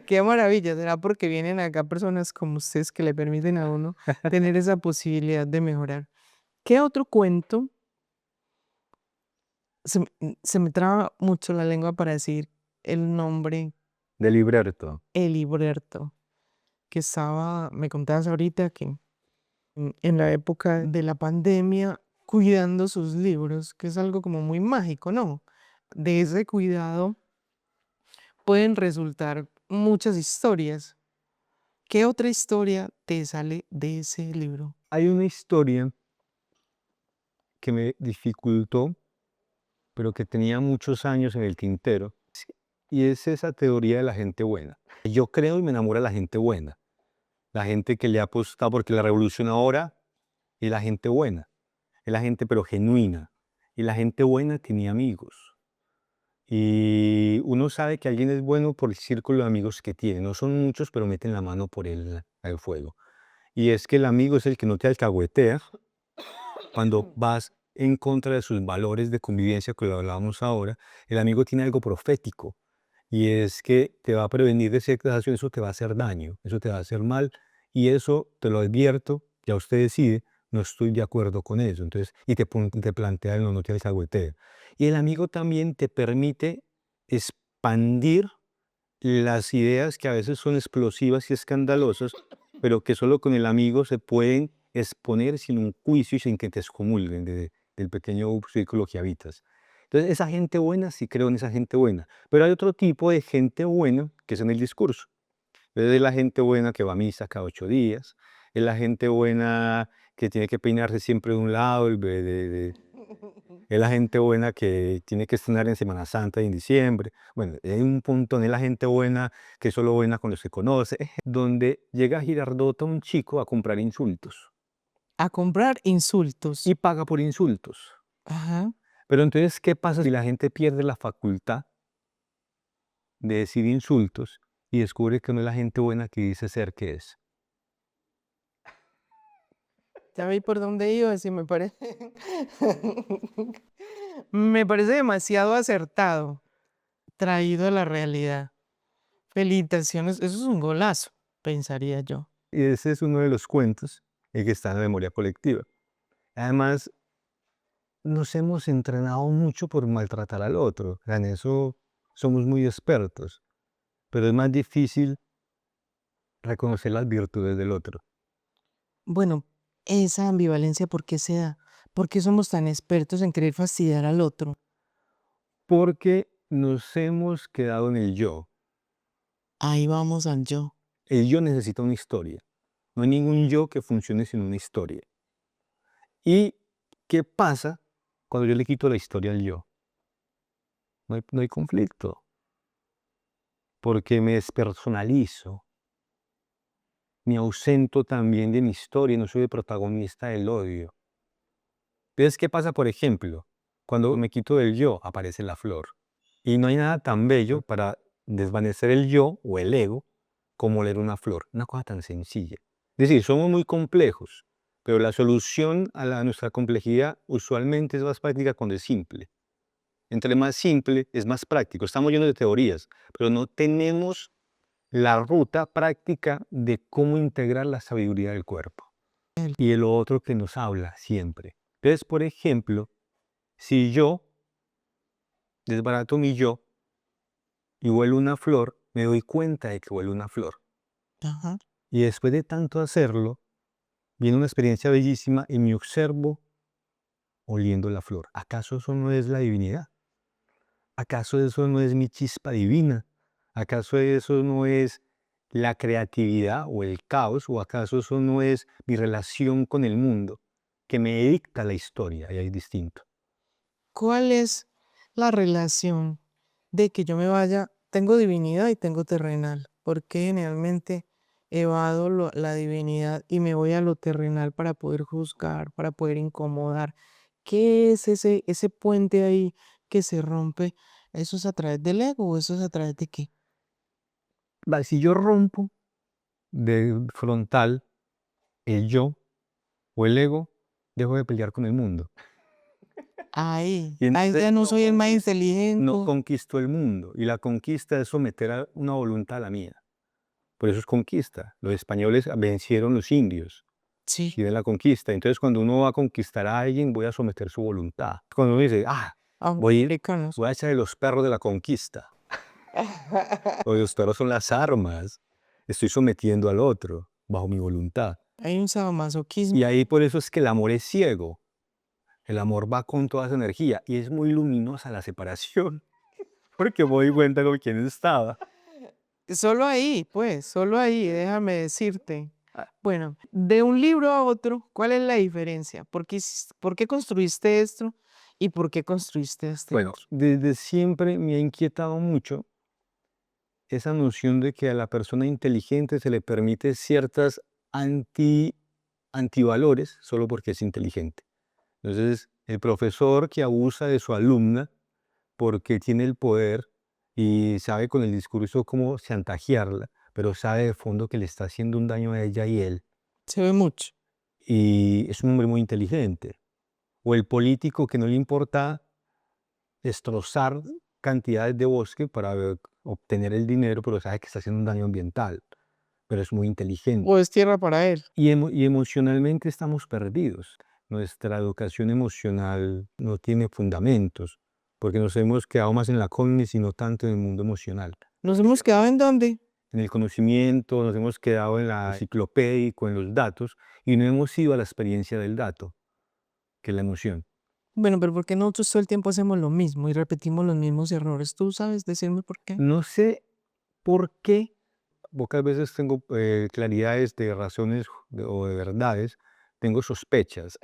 A: Qué maravilla, será porque vienen acá personas como ustedes que le permiten a uno tener esa posibilidad de mejorar. ¿Qué otro cuento? Se me traba mucho la lengua para decir el nombre,
B: De libreto.
A: el libreto, que estaba, me contabas ahorita que en la época de la pandemia, cuidando sus libros, que es algo como muy mágico, ¿no? De ese cuidado pueden resultar muchas historias. ¿Qué otra historia te sale de ese libro?
B: Hay una historia que me dificultó, pero que tenía muchos años en el tintero, y es esa teoría de la gente buena. Yo creo y me enamora la gente buena, la gente que le ha apostado, porque la revolución ahora es la gente buena, es la gente pero genuina, y la gente buena tenía amigos. Y uno sabe que alguien es bueno por el círculo de amigos que tiene. No son muchos, pero meten la mano por el al fuego. Y es que el amigo es el que no te alcahuetea cuando vas en contra de sus valores de convivencia, que lo hablábamos ahora. El amigo tiene algo profético y es que te va a prevenir de ciertas acciones, eso te va a hacer daño, eso te va a hacer mal y eso te lo advierto, ya usted decide, no estoy de acuerdo con eso. Entonces, y te plantea el no te alcahuetea. Y el amigo también te permite expandir las ideas que a veces son explosivas y escandalosas, pero que solo con el amigo se pueden exponer sin un juicio y sin que te excomulguen del pequeño círculo que habitas. Entonces, esa gente buena, sí creo en esa gente buena. Pero hay otro tipo de gente buena que es en el discurso. Es la gente buena que va a misa cada 8 días, es la gente buena que tiene que peinarse siempre de un lado, es la gente buena que tiene que estrenar en Semana Santa y en diciembre. Bueno, hay un montón, es la gente buena que es solo buena con los que conoce, donde llega Girardota, un chico, a comprar insultos
A: A comprar insultos.
B: y paga por insultos.
A: Ajá.
B: Pero entonces, ¿qué pasa si la gente pierde la facultad de decir insultos y descubre que no es la gente buena que dice ser que es?
A: Ya vi por dónde ibas y me parece. Me parece demasiado acertado, traído a la realidad. Felicitaciones, eso es un golazo, pensaría yo.
B: Y ese es uno de los cuentos que está en la memoria colectiva. Además, nos hemos entrenado mucho por maltratar al otro. O sea, en eso somos muy expertos, pero es más difícil reconocer las virtudes del otro.
A: Bueno, esa ambivalencia, ¿por qué se da? ¿Por qué somos tan expertos en querer fastidiar al otro?
B: Porque nos hemos quedado en el yo.
A: Ahí vamos al yo.
B: El yo necesita una historia. No hay ningún yo que funcione sin una historia. ¿Y qué pasa cuando yo le quito la historia al yo? No hay conflicto, porque me despersonalizo, me ausento también de mi historia, no soy el protagonista del odio. Entonces, ¿qué pasa, por ejemplo? Cuando me quito del yo, aparece la flor. Y no hay nada tan bello para desvanecer el yo o el ego como leer una flor. Una cosa tan sencilla. Es decir, somos muy complejos, pero la solución a nuestra complejidad usualmente es más práctica cuando es simple. Entre más simple, es más práctico. Estamos llenos de teorías, pero no tenemos la ruta práctica de cómo integrar la sabiduría del cuerpo. Y el otro que nos habla siempre. Entonces, por ejemplo, si yo desbarato mi yo y huelo una flor, me doy cuenta de que huelo una flor.
A: Ajá.
B: Y después de tanto hacerlo, viene una experiencia bellísima y me observo oliendo la flor. ¿Acaso eso no es la divinidad? ¿Acaso eso no es mi chispa divina? ¿Acaso eso no es la creatividad o el caos? ¿O acaso eso no es mi relación con el mundo que me dicta la historia? Y ahí es distinto.
A: ¿Cuál es la relación de que yo me vaya, tengo divinidad y tengo terrenal? ¿Por qué generalmente evado la divinidad y me voy a lo terrenal para poder juzgar, para poder incomodar? ¿Qué es ese puente ahí que se rompe? ¿Eso es a través del ego o eso es a través de qué?
B: Vale, si yo rompo de frontal el yo o el ego, dejo de pelear con el mundo.
A: Ahí,
B: Y
A: ahí
B: entonces
A: ya no
B: no
A: soy el más
B: conquisto,
A: inteligente.
B: no conquisto el mundo. Y la conquista es someter a una voluntad a la mía. Por eso es conquista. Los españoles vencieron los indios.
A: Sí,
B: Y de la conquista. Entonces, cuando uno va a conquistar a alguien, voy a someter su voluntad. Cuando uno dice,
A: americanos.
B: voy a echarle los perros de la conquista. O los perros son las armas. Estoy sometiendo al otro bajo mi voluntad.
A: Hay un sadomasoquismo.
B: Y ahí por eso es que el amor es ciego. El amor va con toda esa energía y es muy luminosa la separación. Porque me doy cuenta con quién estaba.
A: Solo ahí, pues, solo ahí, déjame decirte.
B: Ah,
A: Bueno, de un libro a otro, ¿cuál es la diferencia? ¿Por qué construiste esto y por qué construiste este
B: Bueno,
A: otro?
B: desde siempre me ha inquietado mucho esa noción de que a la persona inteligente se le permite ciertas antivalores solo porque es inteligente. Entonces, el profesor que abusa de su alumna porque tiene el poder y sabe con el discurso cómo chantajearla, pero sabe de fondo que le está haciendo un daño a ella y él,
A: Se ve mucho.
B: y es un hombre muy inteligente. O el político que no le importa destrozar cantidades de bosque para obtener el dinero, pero sabe que está haciendo un daño ambiental, pero es muy inteligente.
A: O es tierra para él.
B: Y emocionalmente estamos perdidos. Nuestra educación emocional no tiene fundamentos, porque nos hemos quedado más en la cognición y no tanto en el mundo emocional.
A: ¿Nos hemos quedado en dónde?
B: En el conocimiento, nos hemos quedado en la enciclopédico, en los datos, y no hemos ido a la experiencia del dato, que es la emoción.
A: Bueno, pero ¿por qué nosotros todo el tiempo hacemos lo mismo y repetimos los mismos errores? ¿Tú sabes decirme por qué?
B: No sé por qué pocas veces tengo claridades de razones o de verdades, tengo sospechas.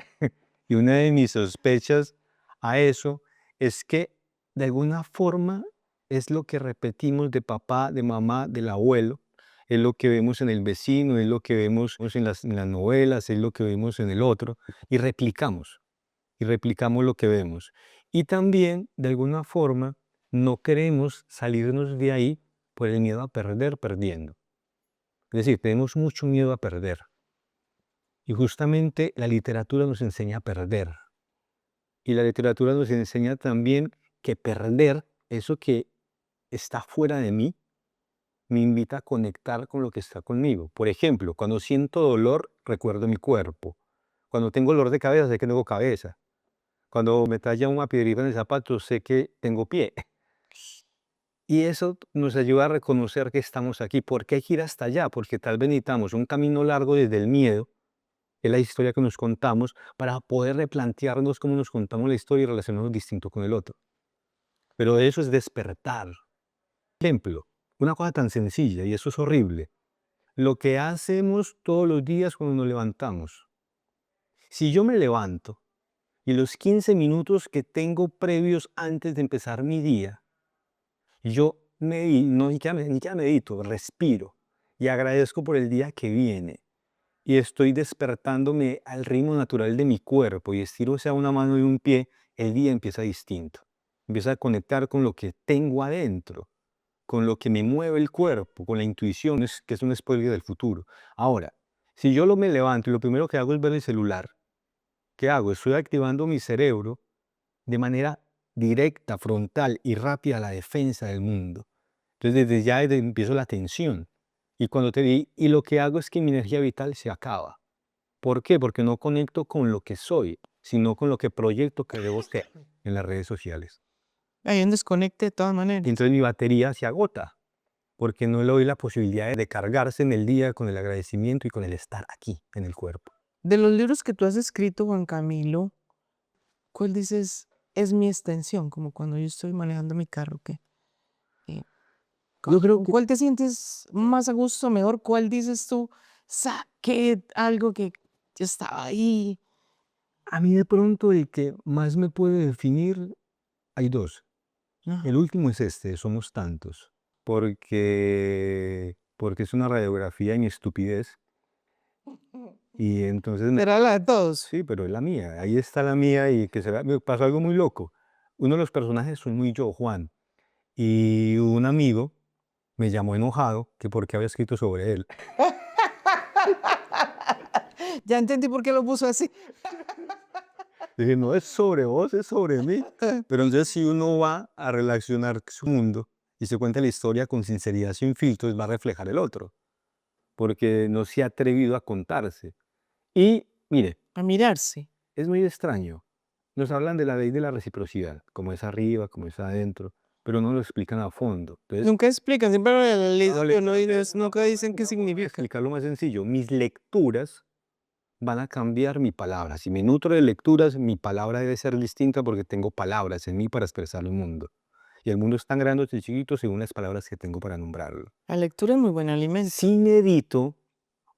B: Y una de mis sospechas a eso es que de alguna forma es lo que repetimos de papá, de mamá, del abuelo, es lo que vemos en el vecino, es lo que vemos en las novelas, es lo que vemos en el otro, y replicamos lo que vemos. Y también, de alguna forma, no queremos salirnos de ahí por el miedo a perder perdiendo. Es decir, tenemos mucho miedo a perder. Y justamente la literatura nos enseña a perder. Y la literatura nos enseña también que perder, eso que está fuera de mí, me invita a conectar con lo que está conmigo. Por ejemplo, cuando siento dolor, recuerdo mi cuerpo. Cuando tengo dolor de cabeza, sé que tengo cabeza. Cuando me talla una piedrita en el zapato, sé que tengo pie. Y eso nos ayuda a reconocer que estamos aquí. ¿Por qué hay que ir hasta allá? Porque tal vez necesitamos un camino largo desde el miedo, que es la historia que nos contamos, para poder replantearnos cómo nos contamos la historia y relacionarnos distinto con el otro. Pero eso es despertar. Ejemplo, una cosa tan sencilla, y eso es horrible. Lo que hacemos todos los días cuando nos levantamos. Si yo me levanto y los 15 minutos que tengo previos antes de empezar mi día, yo no, ni siquiera medito, respiro y agradezco por el día que viene. Y estoy despertándome al ritmo natural de mi cuerpo y estiro sea una mano y un pie, el día empieza distinto. Empieza a conectar con lo que tengo adentro, con lo que me mueve el cuerpo, con la intuición, que es un spoiler del futuro. Ahora, si yo me levanto y lo primero que hago es ver el celular, ¿qué hago? Estoy activando mi cerebro de manera directa, frontal y rápida a la defensa del mundo. Entonces empiezo la tensión. Y lo que hago es que mi energía vital se acaba. ¿Por qué? Porque no conecto con lo que soy, sino con lo que proyecto que debo ser en las redes sociales.
A: Hay un desconecte de todas
B: Y
A: maneras.
B: entonces mi batería se agota, porque no le doy la posibilidad de cargarse en el día con el agradecimiento y con el estar aquí, en el cuerpo.
A: De los libros que tú has escrito, Juan Camilo, ¿cuál dices es mi extensión? Como cuando yo estoy manejando mi carro, ¿qué?
B: Yo creo
A: ¿Con
B: que
A: cuál te sientes más a gusto, mejor? ¿Cuál dices tú, saqué algo que estaba ahí?
B: a mí de pronto el que más me puede definir, hay dos.
A: Ajá.
B: El último es este, Somos Tantos, porque es una radiografía de mi estupidez. Y entonces
A: Será la de todos.
B: sí, pero es la mía, ahí está la mía y me pasó algo muy loco. Uno de los personajes soy muy yo, Juan, y un amigo me llamó enojado que por qué había escrito sobre él.
A: Ya entendí por qué lo puso así.
B: Dije, no es sobre vos, es sobre mí. Pero entonces si uno va a relacionar su mundo y se cuenta la historia con sinceridad, sin filtros, va a reflejar el otro, porque no se ha atrevido a contarse. Y mire,
A: A mirarse.
B: es muy extraño. Nos hablan de la ley de la reciprocidad, como es arriba, como es adentro, pero no lo explican a fondo. Entonces,
A: Nunca explican, siempre hablan de la ley,
B: no le-
A: nunca dicen qué
B: voy a
A: significa.
B: explicarlo más sencillo. Mis lecturas van a cambiar mi palabra. Si me nutro de lecturas, mi palabra debe ser distinta porque tengo palabras en mí para expresar el mundo. Y el mundo es tan grande o tan chiquito según las palabras que tengo para nombrarlo.
A: La lectura es muy buen alimento.
B: Si medito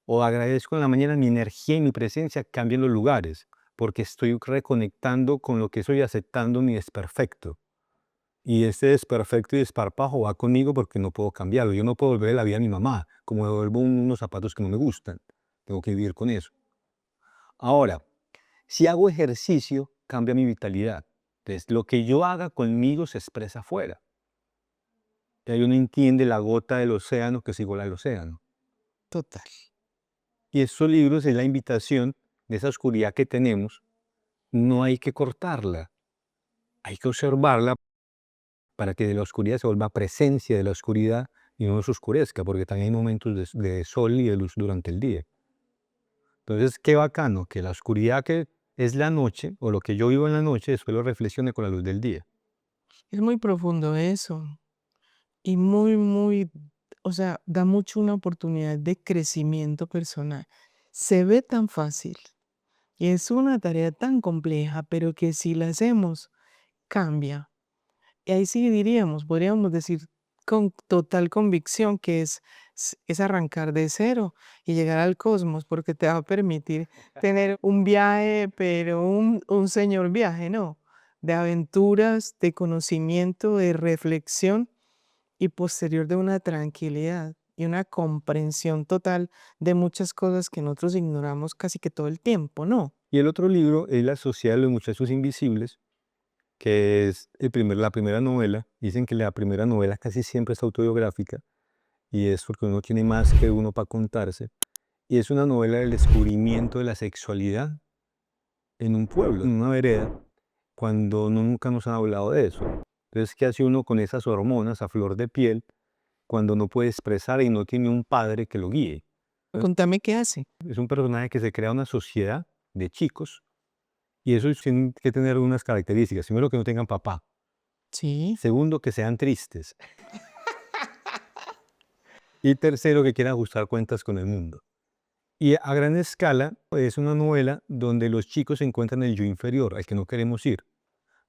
B: o agradezco en la mañana, mi energía y mi presencia cambian los lugares, porque estoy reconectando con lo que soy, aceptando mi desperfecto. Y ese desperfecto y desparpajo va conmigo porque no puedo cambiarlo. Yo no puedo volver la vida a mi mamá, como devuelvo unos zapatos que no me gustan. Tengo que vivir con eso. Ahora, si hago ejercicio, cambia mi vitalidad. Entonces, lo que yo haga conmigo se expresa afuera. Y ahí uno entiende la gota del océano que es igual al océano.
A: Total.
B: Y estos libros es la invitación de esa oscuridad que tenemos. No hay que cortarla, hay que observarla para que de la oscuridad se vuelva presencia de la oscuridad y no nos oscurezca, porque también hay momentos de sol y de luz durante el día. Entonces, qué bacano que la oscuridad que es la noche, o lo que yo vivo en la noche, después lo reflexione con la luz del día.
A: Es muy profundo eso. Y muy, o sea, da mucho una oportunidad de crecimiento personal. Se ve tan fácil, Y es una tarea tan compleja, pero que si la hacemos, cambia. Y ahí sí diríamos, podríamos decir con total convicción que es arrancar de cero y llegar al cosmos, porque te va a permitir tener un viaje, pero un señor viaje, ¿no? De aventuras, de conocimiento, de reflexión y posterior de una tranquilidad y una comprensión total de muchas cosas que nosotros ignoramos casi que todo el tiempo, ¿no?
B: Y el otro libro es La Sociedad de los Muchachos Invisibles, que es la primera novela. Dicen que la primera novela casi siempre es autobiográfica y es porque uno tiene más que uno para contarse. Y es una novela del descubrimiento de la sexualidad en un pueblo, en una vereda, cuando nunca nos han hablado de eso. Entonces, ¿qué hace uno con esas hormonas a flor de piel cuando no puede expresar y no tiene un padre que lo guíe?
A: Contame qué hace.
B: Es un personaje que se crea una sociedad de chicos y eso tiene que tener unas características. Primero, que no tengan papá.
A: Sí.
B: Segundo, que sean tristes. Y tercero, que quieran ajustar cuentas con el mundo. Y a gran escala es una novela donde los chicos encuentran el yo inferior, al que no queremos ir.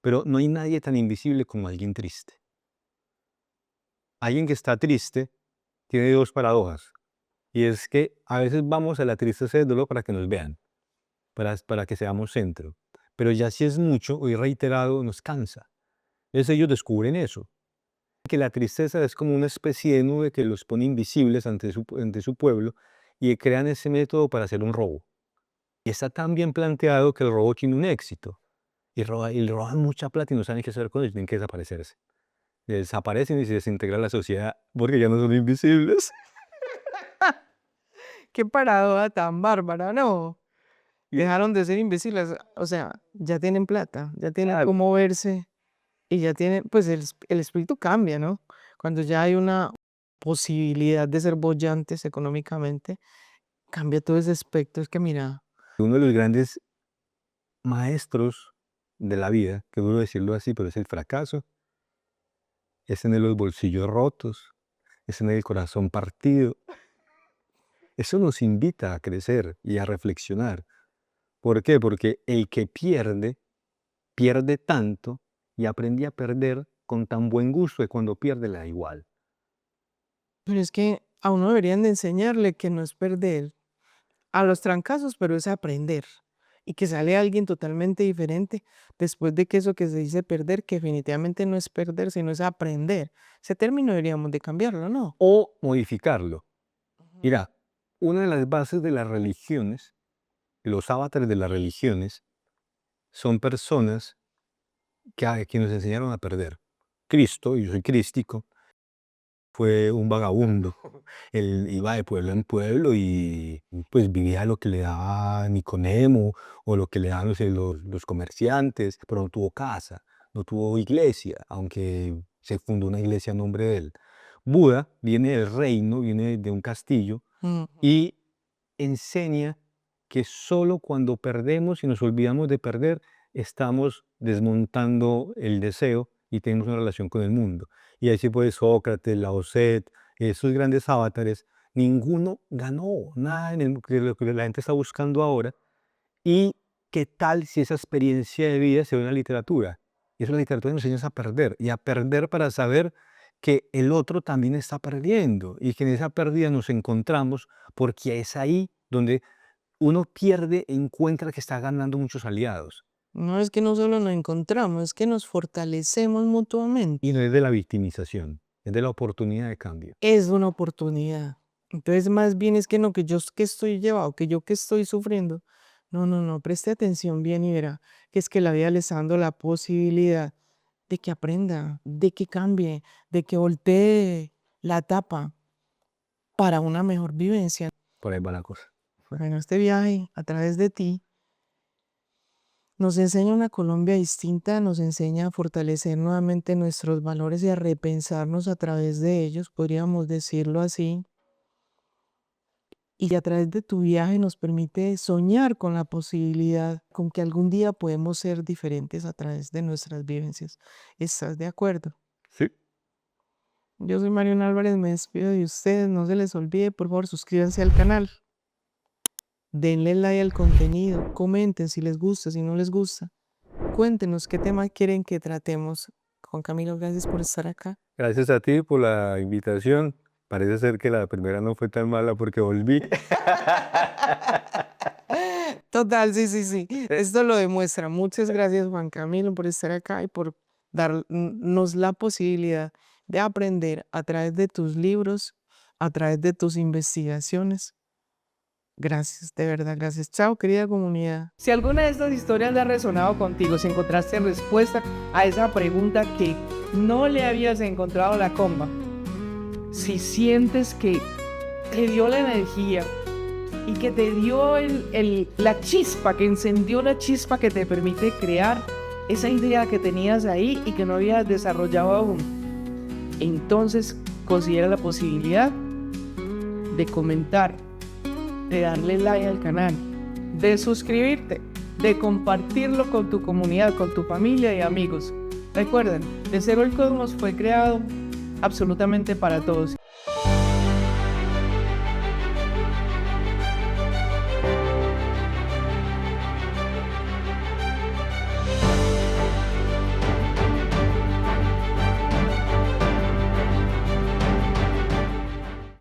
B: Pero no hay nadie tan invisible como alguien triste. Alguien que está triste tiene dos paradojas. Y es que a veces vamos a la tristeza del dolor para que nos vean, para que seamos centro. Pero ya si es mucho y reiterado, nos cansa. Entonces ellos descubren eso, que la tristeza es como una especie de nube que los pone invisibles ante su pueblo y crean ese método para hacer un robo. Y está tan bien planteado que el robo tiene un éxito. Y roban mucha plata y no saben qué hacer con ellos, tienen que desaparecerse. Desaparecen y se desintegra la sociedad porque ya no son invisibles.
A: Qué paradoja tan bárbara, ¿no? Dejaron de ser invisibles, o sea, ya tienen plata, ya tienen
B: Claro.
A: cómo verse y ya tienen, pues el espíritu cambia, ¿no? Cuando ya hay una posibilidad de ser bollantes económicamente, cambia todo ese aspecto. Es que mira,
B: Uno de los grandes maestros de la vida, que duro decirlo así, pero es el fracaso, es tener los bolsillos rotos, es tener el corazón partido. Eso nos invita a crecer y a reflexionar. ¿Por qué? Porque el que pierde, pierde tanto y aprendí a perder con tan buen gusto que cuando pierde le da igual.
A: pero es que a uno deberían de enseñarle que no es perder a los trancazos, pero es aprender. Y que sale alguien totalmente diferente después de que eso que se dice perder, que definitivamente no es perder, sino es aprender. Ese término deberíamos de cambiarlo, ¿no?
B: O modificarlo.
A: Ujú.
B: Mira, una de las bases de las religiones, los avatares de las religiones, son personas que nos enseñaron a perder. Cristo, y yo soy crístico, fue un vagabundo. Él iba de pueblo en pueblo y pues vivía lo que le daba Nicodemo o lo que le daban los comerciantes, pero no tuvo casa, no tuvo iglesia, aunque se fundó una iglesia a nombre de él. Buda viene del reino, viene de un castillo
A: Ujú.
B: y enseña que solo cuando perdemos y nos olvidamos de perder, estamos desmontando el deseo y tenemos una relación con el mundo. Y así pues Sócrates, Lao Tse, esos grandes avatares, ninguno ganó nada en lo que la gente está buscando ahora. ¿Y qué tal si esa experiencia de vida se ve en la literatura? Y eso la literatura nos enseña a perder, y a perder para saber que el otro también está perdiendo, y que en esa pérdida nos encontramos, porque es ahí donde uno pierde, encuentra que está ganando muchos aliados.
A: No es que no solo nos encontramos, es que nos fortalecemos mutuamente.
B: Y no es de la victimización, es de la oportunidad de cambio.
A: Es una oportunidad. Entonces, más bien es que no, que yo que estoy llevado, que yo que estoy sufriendo. No, no, no, preste atención bien y verá que es que la vida le está dando la posibilidad de que aprenda, de que cambie, de que voltee la tapa para una mejor vivencia.
B: Por ahí va la cosa.
A: Bueno, este viaje a través de ti nos enseña una Colombia distinta, nos enseña a fortalecer nuevamente nuestros valores y a repensarnos a través de ellos, podríamos decirlo así. Y a través de tu viaje nos permite soñar con la posibilidad, con que algún día podemos ser diferentes a través de nuestras vivencias. ¿Estás de acuerdo?
B: Sí.
A: Yo soy Marion Álvarez, me despido de ustedes. No se les olvide, por favor, suscríbanse al canal. denle like al contenido, comenten si les gusta, si no les gusta. Cuéntenos qué tema quieren que tratemos. Juan Camilo, gracias por estar acá.
B: Gracias a ti por la invitación. Parece ser que la primera no fue tan mala porque volví.
A: Total, sí. Esto lo demuestra. Muchas gracias, Juan Camilo, por estar acá y por darnos la posibilidad de aprender a través de tus libros, a través de tus investigaciones. Gracias, de verdad, gracias. Chao, querida comunidad. Si alguna de estas historias le ha resonado contigo, si encontraste respuesta a esa pregunta que no le habías encontrado la comba, si sientes que te dio la energía y que te dio la chispa, que encendió la chispa que te permite crear esa idea que tenías ahí y que no habías desarrollado aún, entonces considera la posibilidad de comentar, de darle like al canal, de suscribirte, de compartirlo con tu comunidad, con tu familia y amigos. Recuerden, De Cero el Cosmos fue creado absolutamente para todos.